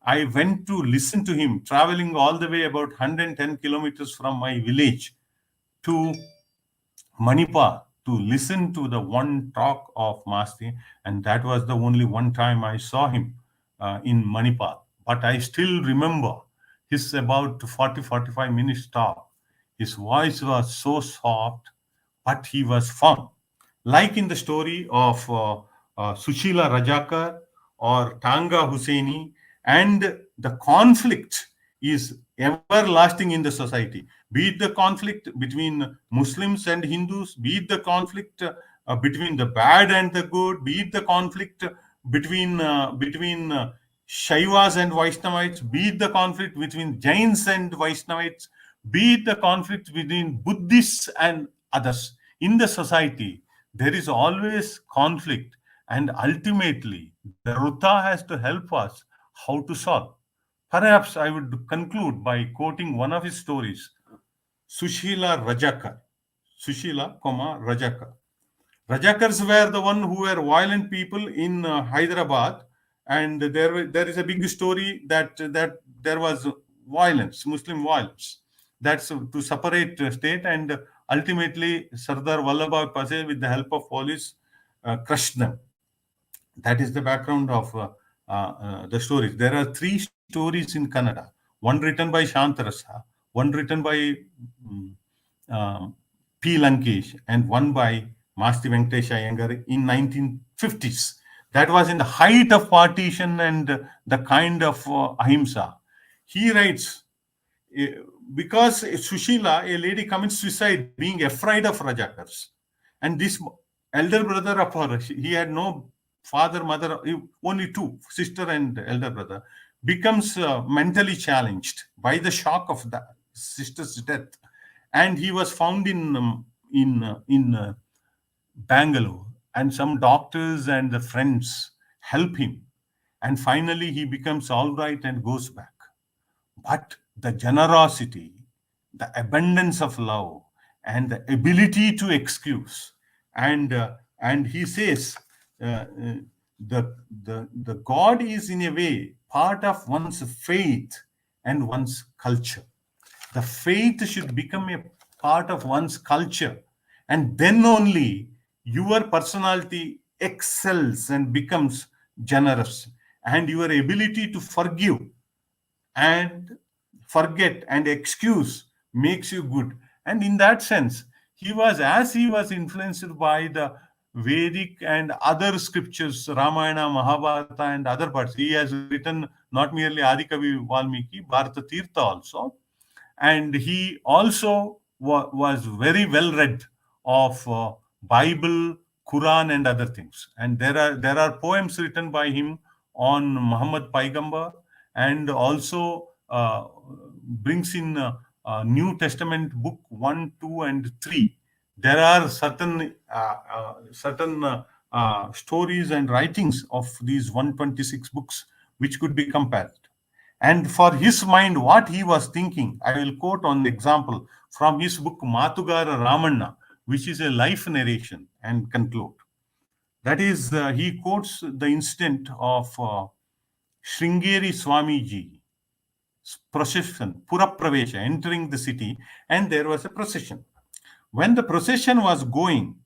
I went to listen to him, traveling all the way about 110 kilometers from my village to Manipal to listen to the one talk of Master. And that was the only one time I saw him in Manipal. But I still remember his about 40-45 minutes talk. His voice was so soft, but he was firm. Like in the story of Sushila Rajakar or Tanga Husseini, and the conflict is everlasting in the society. Be it the conflict between Muslims and Hindus, be it the conflict between the bad and the good, be it the conflict between Shaivas and Vaishnavites, be it the conflict between Jains and Vaishnavites, be it the conflict between Buddhists and others. In the society, there is always conflict, and ultimately, the Ruta has to help us how to solve. Perhaps I would conclude by quoting one of his stories, Sushila Rajakar. Sushila, Rajakar. Rajakars were the one who were violent people in Hyderabad, and there is a big story that there was violence, Muslim violence. That's to separate state, and ultimately Sardar Vallabhbhai Patel, with the help of police, crushed them. That is the background of the stories. There are 3 stories in Kannada. One written by Shantarasa, one written by P. Lankesh, and one by Masti Venkatesh Iyengar in 1950s. That was in the height of partition and the kind of ahimsa. He writes, because Sushila, a lady, commits suicide being afraid of Rajakars. And this elder brother of her, he had no father, mother, only 2, sister and elder brother, becomes mentally challenged by the shock of the sister's death. And he was found in Bangalore, and some doctors and the friends help him. And finally, he becomes all right and goes back. But the generosity, the abundance of love, and the ability to excuse, and he says, uh, uh, the God is in a way part of one's faith and one's culture. The faith should become a part of one's culture, and then only your personality excels and becomes generous, and your ability to forgive and forget and excuse makes you good. And in that sense, he was influenced by the Vedic and other scriptures, Ramayana, Mahabharata, and other parts. He has written not merely Adikavi Valmiki, Bharata Tirtha also, and he also was very well read of Bible, Quran, and other things. And there are poems written by him on Muhammad Paigamba, and also brings in New Testament book 1, 2, and 3. There are certain stories and writings of these 126 books which could be compared. And for his mind, what he was thinking, I will quote on the example from his book Matugara Ramanna, which is a life narration, and conclude. That is, he quotes the incident of Sringeri Swamiji procession, Purapravesha, entering the city, and there was a procession. When the procession was going,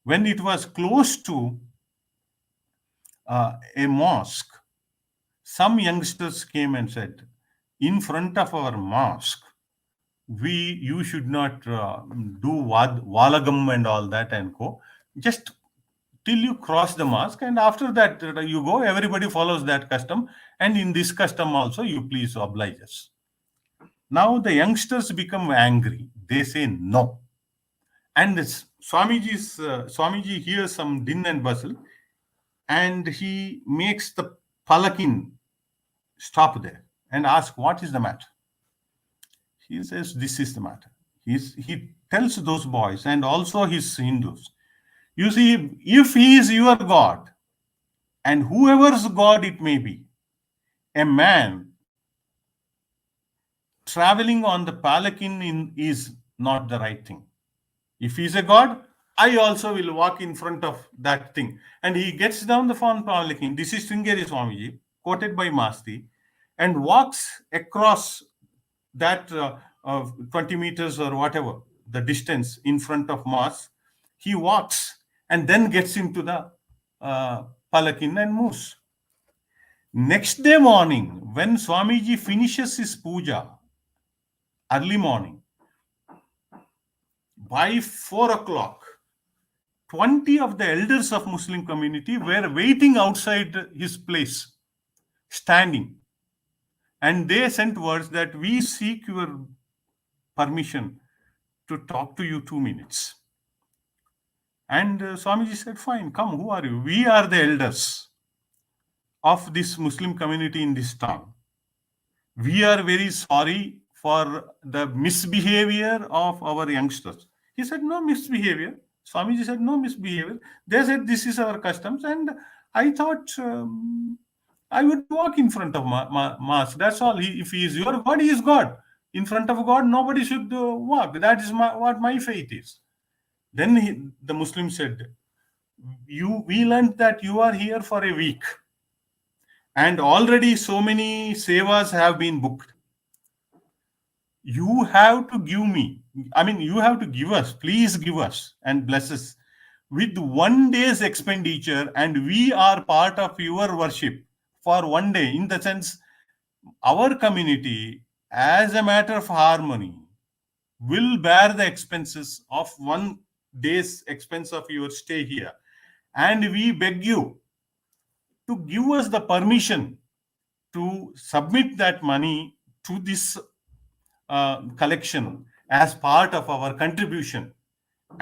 when it was close to a mosque, some youngsters came and said, in front of our mosque, you should not do Valagam and all that and go. Just till you cross the mosque, and after that you go, everybody follows that custom, and in this custom also you please oblige us. Now the youngsters become angry. They say no. And Swamiji hears some din and bustle, and he makes the palakin stop there and ask, what is the matter? He says, this is the matter. He tells those boys and also his Hindus, you see, if he is your God, and whoever's God it may be, a man traveling on the palanquin is not the right thing. If he's a God, I also will walk in front of that thing. And he gets down the palanquin. This is Sringeri Swamiji, quoted by Masti, and walks across that 20 meters or whatever the distance in front of mosque. He walks and then gets into the palanquin and moves. Next day morning, when Swamiji finishes his puja, early morning, by 4 o'clock, 20 of the elders of Muslim community were waiting outside his place, standing. And they sent words that we seek your permission to talk to you 2 minutes. And Swamiji said, fine, come, who are you? We are the elders of this Muslim community in this town. We are very sorry for the misbehavior of our youngsters. He said, no misbehavior. Swamiji said, no misbehavior. They said, this is our customs. And I thought I would walk in front of mosque. That's all. If he is your God, he is God. In front of God, nobody should walk. That is what my faith is. Then the Muslim said, we learned that you are here for a week. And already so many sevas have been booked. You have to give me, you have to give us, please give us and bless us with 1 day's expenditure, and we are part of your worship for 1 day. In the sense, our community, as a matter of harmony, will bear the expenses of 1 day's expense of your stay here. And we beg you to give us the permission to submit that money to this collection as part of our contribution.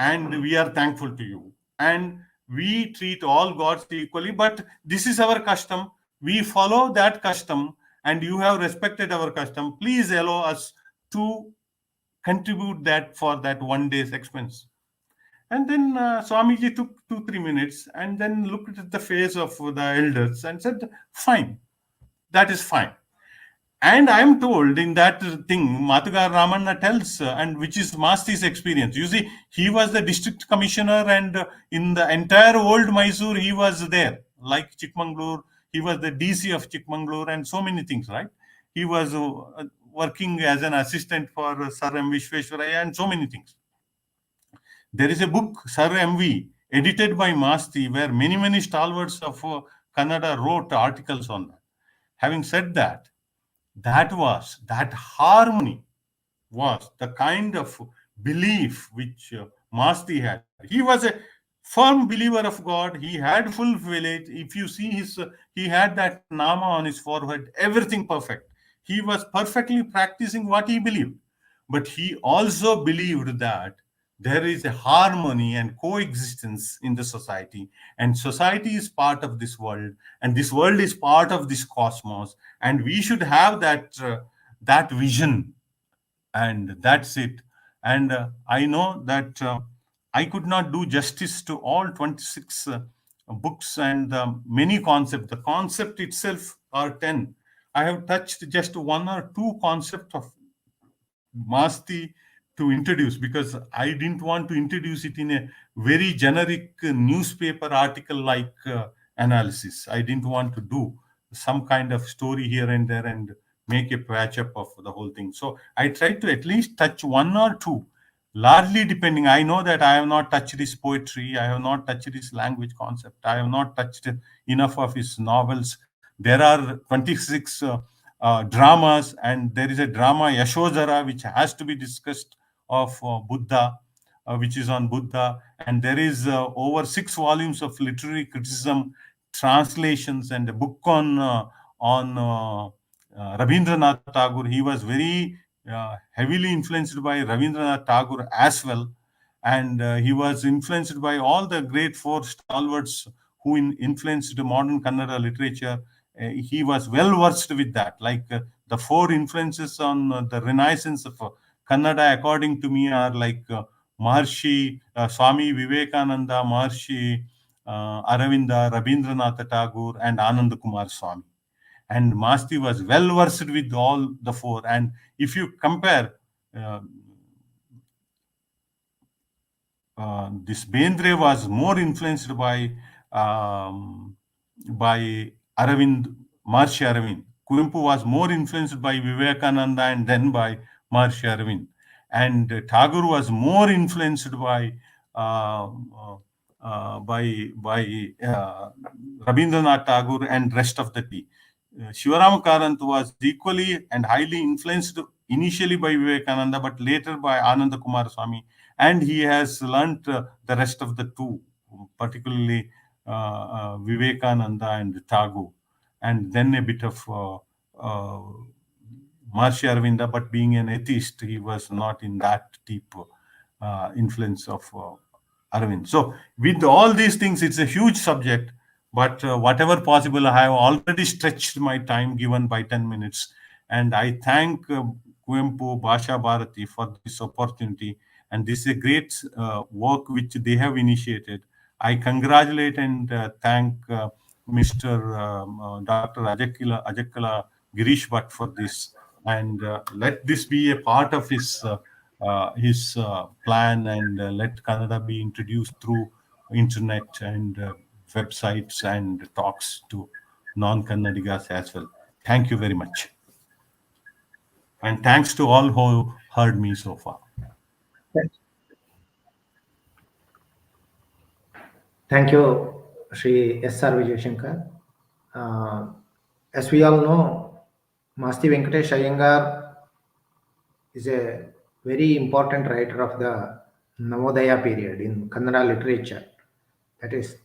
And we are thankful to you. And we treat all gods equally, but this is our custom. We follow that custom, and you have respected our custom. Please allow us to contribute that for that 1 day's expense. And then Swamiji took 2-3 minutes and then looked at the face of the elders and said, fine, that is fine. And I am told in that thing, Matugar Ramanna tells, and which is Masti's experience. You see, he was the district commissioner, and in the entire old Mysore, he was there. Like Chikmagalur, he was the DC of Chikmagalur, and so many things, right? He was working as an assistant for Sir M. Vishweshwaraya, and so many things. There is a book, Sir MV, edited by Masti, where many stalwarts of Kannada wrote articles on that. Having said that, that harmony was the kind of belief which Masti had. He was a firm believer of God. He had full village. If you see he had that nama on his forehead, everything perfect. He was perfectly practicing what he believed. But he also believed that there is a harmony and coexistence in the society, and society is part of this world, and this world is part of this cosmos, and we should have that vision, and that's it. And I know that I could not do justice to all 26 books and many concepts. The concept itself are 10. I have touched just 1 or 2 concepts of Masti to introduce, because I didn't want to introduce it in a very generic newspaper article like analysis. I didn't want to do some kind of story here and there and make a patch up of the whole thing. So I tried to at least touch 1 or 2, largely depending. I know that I have not touched his poetry, I have not touched his language concept, I have not touched enough of his novels. There are 26 dramas, and there is a drama Yashodhara which has to be discussed of Buddha, which is on Buddha, and there is over 6 volumes of literary criticism, translations, and a book on Rabindranath Tagore. He was very heavily influenced by Rabindranath Tagore as well, and he was influenced by all the great 4 stalwarts who influenced modern Kannada literature. He was well versed with that. Like the 4 influences on the renaissance of Kannada, according to me, are like Maharshi Swami Vivekananda, Maharshi Aravinda, Rabindranath Tagore, and Anand Kumar Swami. And Masti was well versed with all the 4. And if you compare this, Bendre was more influenced by Aravind, Maharshi Aravind. Kuvempu was more influenced by Vivekananda and then by Maharshi Aravind. And Tagore was more influenced by Rabindranath Tagore and rest of the tea. Shivarama Karanth was equally and highly influenced initially by Vivekananda, but later by Ananda Kumar Swami, and he has learnt the rest of the 2, particularly Vivekananda and Tagore, and then a bit of Maharshi Aravinda, but being an atheist, he was not in that deep influence of Aravind. So with all these things, it's a huge subject, but whatever possible, I have already stretched my time given by 10 minutes. And I thank Kuvempu Bhasha Bharati for this opportunity. And this is a great work which they have initiated. I congratulate and thank Mr. Dr. Ajakkala Girish Bhatt for this. And let this be a part of his plan, and let Kannada be introduced through internet and websites and talks to non-Kannadigas as well. Thank you very much. And thanks to all who heard me so far. Thank you, Sri S.R. Vijayashankar. As we all know, Masti Venkatesh Iyengar is a very important writer of the Navodaya period in Kannada literature. That is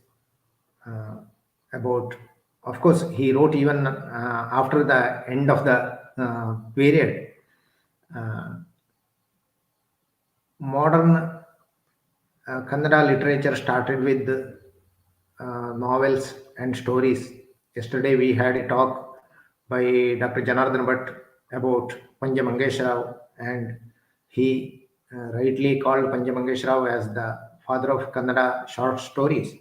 about, of course, he wrote even after the end of the period. Modern Kannada literature started with novels and stories. Yesterday we had a talk by Dr. Janardhan Bhatt about Panja Mangesh Rao, and he rightly called Panja Mangesh Rao as the father of Kannada short stories.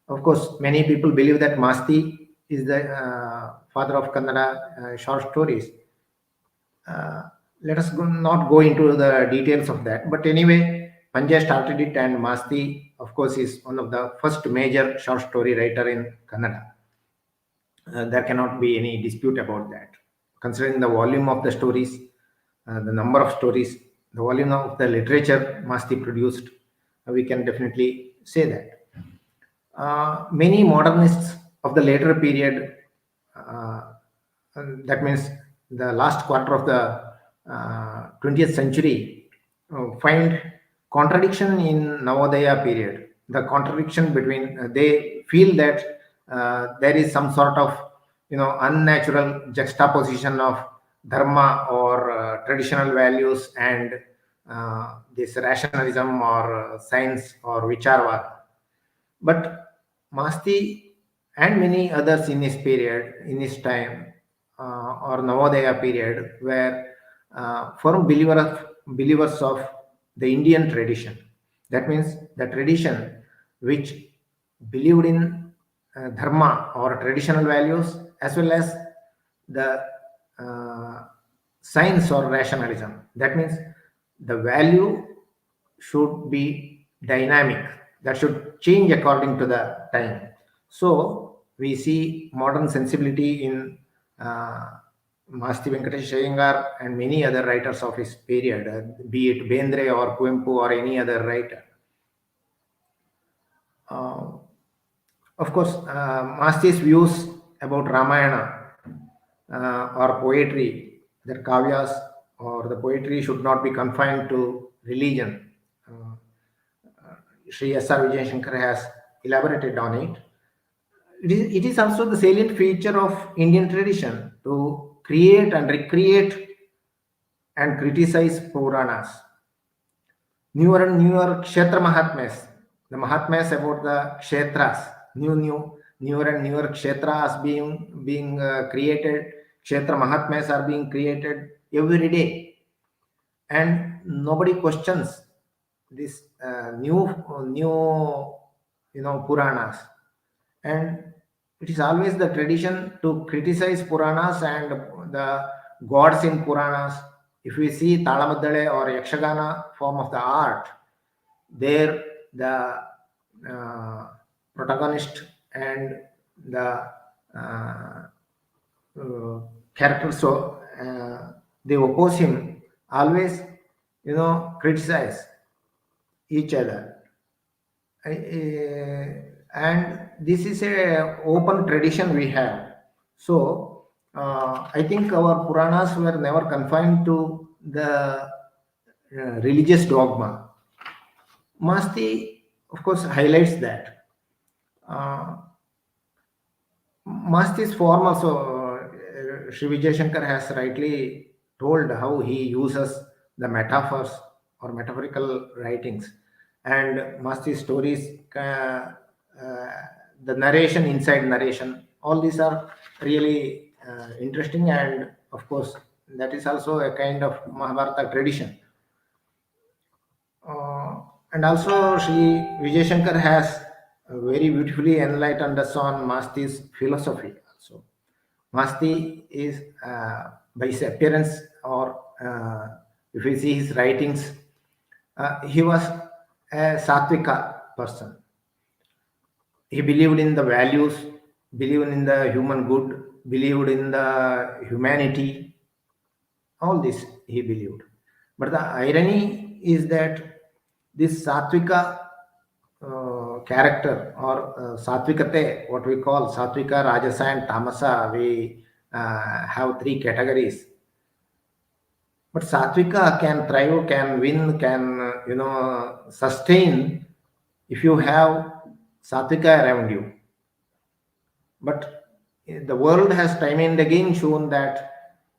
Of course, many people believe that Masti is the father of Kannada short stories. Let us not go into the details of that. But anyway, Panja started it, and Masti, of course, is one of the first major short story writer in Kannada. There cannot be any dispute about that. Considering the volume of the stories, the number of stories, the volume of the literature Masti produced, we can definitely say that. Many modernists of the later period, that means the last quarter of the 20th century, find contradiction in Navodaya period. The contradiction between, they feel that there is some sort of unnatural juxtaposition of dharma or traditional values and this rationalism or science or vicharvada. But Masti and many others in his period, in his time, or Navodaya period, were firm believers of the Indian tradition. That means the tradition which believed in dharma or traditional values, as well as the science or rationalism. That means the value should be dynamic, that should change according to the time. So we see modern sensibility in Masti Venkatesh Iyengar and many other writers of his period, be it Bendre or Kuvempu or any other writer. Of course, Masti's views about Ramayana or poetry, that kavyas or the poetry should not be confined to religion. Sri S.R. Vijayashankar has elaborated on it. It is also the salient feature of Indian tradition to create and recreate and criticize Puranas. Newer and newer Kshetra Mahatmas, the Mahatmas about the Kshetras, newer and newer Kshetras being created, Kshetra Mahatmas are being created every day. And nobody questions this new Puranas. And it is always the tradition to criticize Puranas and the gods in Puranas. If we see Talamaddale or Yakshagana form of the art, there the protagonist and the characters, so they oppose him, always criticize each other. And this is a open tradition we have. So I think our Puranas were never confined to the religious dogma. Masti, of course, highlights that. Masti's form also, Sri Vijayashankar has rightly told how he uses the metaphors or metaphorical writings, and Masti's stories, the narration inside narration, all these are really interesting, and of course that is also a kind of Mahabharata tradition. And also Sri Vijayashankar has very beautifully enlightened us on Masti's philosophy also. Masti is, by his appearance or if we see his writings, he was a Satvika person. He believed in the values, believed in the human good, believed in the humanity. All this he believed. But the irony is that this Satvika character or Satvikate, what we call Satvika, Rajasa and Tamasa, we have three categories. But Satvika can thrive, can win, can sustain if you have Satvika around you. But the world has time and again shown that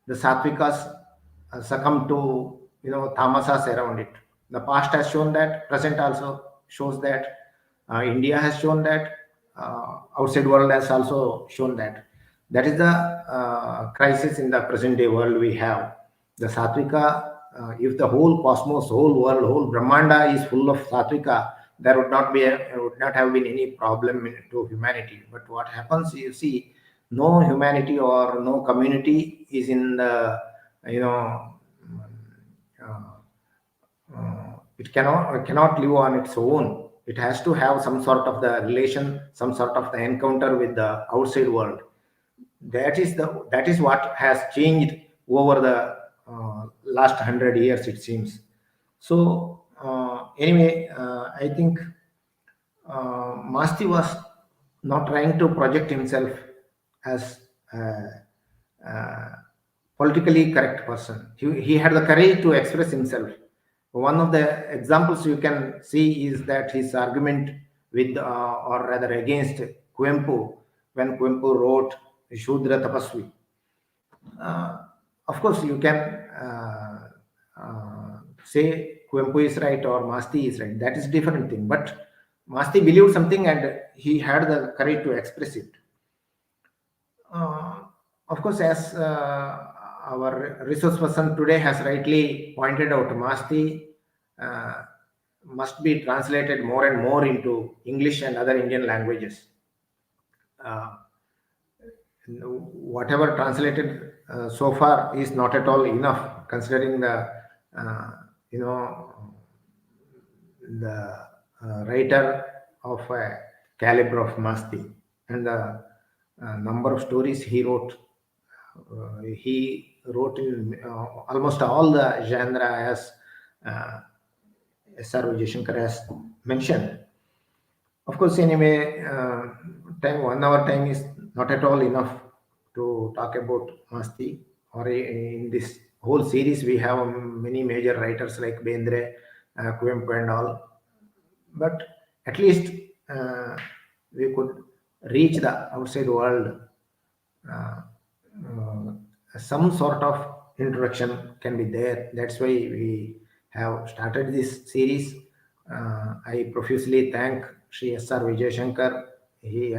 the Satvikas succumb to Tamasas around it. The past has shown that, present also shows that, India has shown that, outside world has also shown that. That is the crisis in the present day world we have. The Satvika, if the whole cosmos, whole world, whole Brahmanda is full of Satvika, there would not have been any problem to humanity. But what happens, you see, no humanity or no community is in the, it cannot live on its own. It has to have some sort of the relation, some sort of the encounter with the outside world. That is what has changed over the last 100 years, it seems. So anyway, I think Masti was not trying to project himself as a politically correct person. He had the courage to express himself. One of the examples you can see is that his argument with, or rather against Kuvempu, when Kuvempu wrote Shudra Tapasvi. Of course, you can say Kuvempu is right or Masti is right. That is a different thing. But Masti believed something and he had the courage to express it. Of course, as our resource person today has rightly pointed out, Masti must be translated more and more into English and other Indian languages. Whatever translated so far is not at all enough, considering the the writer of a caliber of Masti and the number of stories he wrote. He wrote in almost all the genre, as S.R. Vijay Shankar has mentioned. Of course, anyway, 1 hour time is not at all enough to talk about Masti. Or in this whole series, we have many major writers like Bendre, Kuvempu and all. But at least we could reach the outside world. Some sort of introduction can be there. That's why we have started this series. I profusely thank Sri S.R. Vijay Shankar. He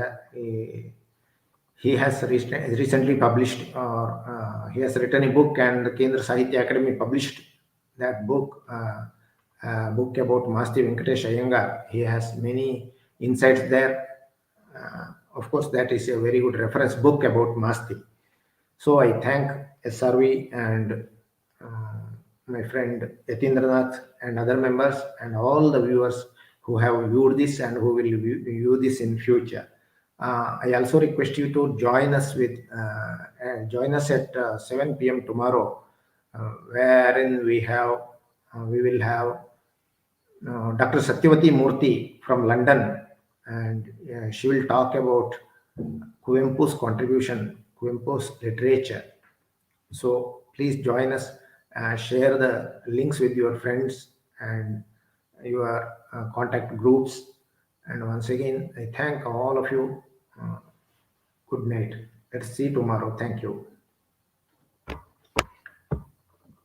has recently published, or he has written a book, and the Kendra Sahitya Academy published that book, book about Masti Venkatesh Iyengar. He has many insights there. Of course, that is a very good reference book about Masti. So I thank SRV and my friend Yatindranath and other members and all the viewers who have viewed this and who will view this in future. I also request you to join us at 7 p.m. tomorrow, wherein we will have Dr. Satyavati Murthy from London, and she will talk about Kuvempu's contribution, Kuvempu's literature. So please join us, share the links with your friends and your contact groups. And once again, I thank all of you. Good night. Let's see tomorrow. Thank you.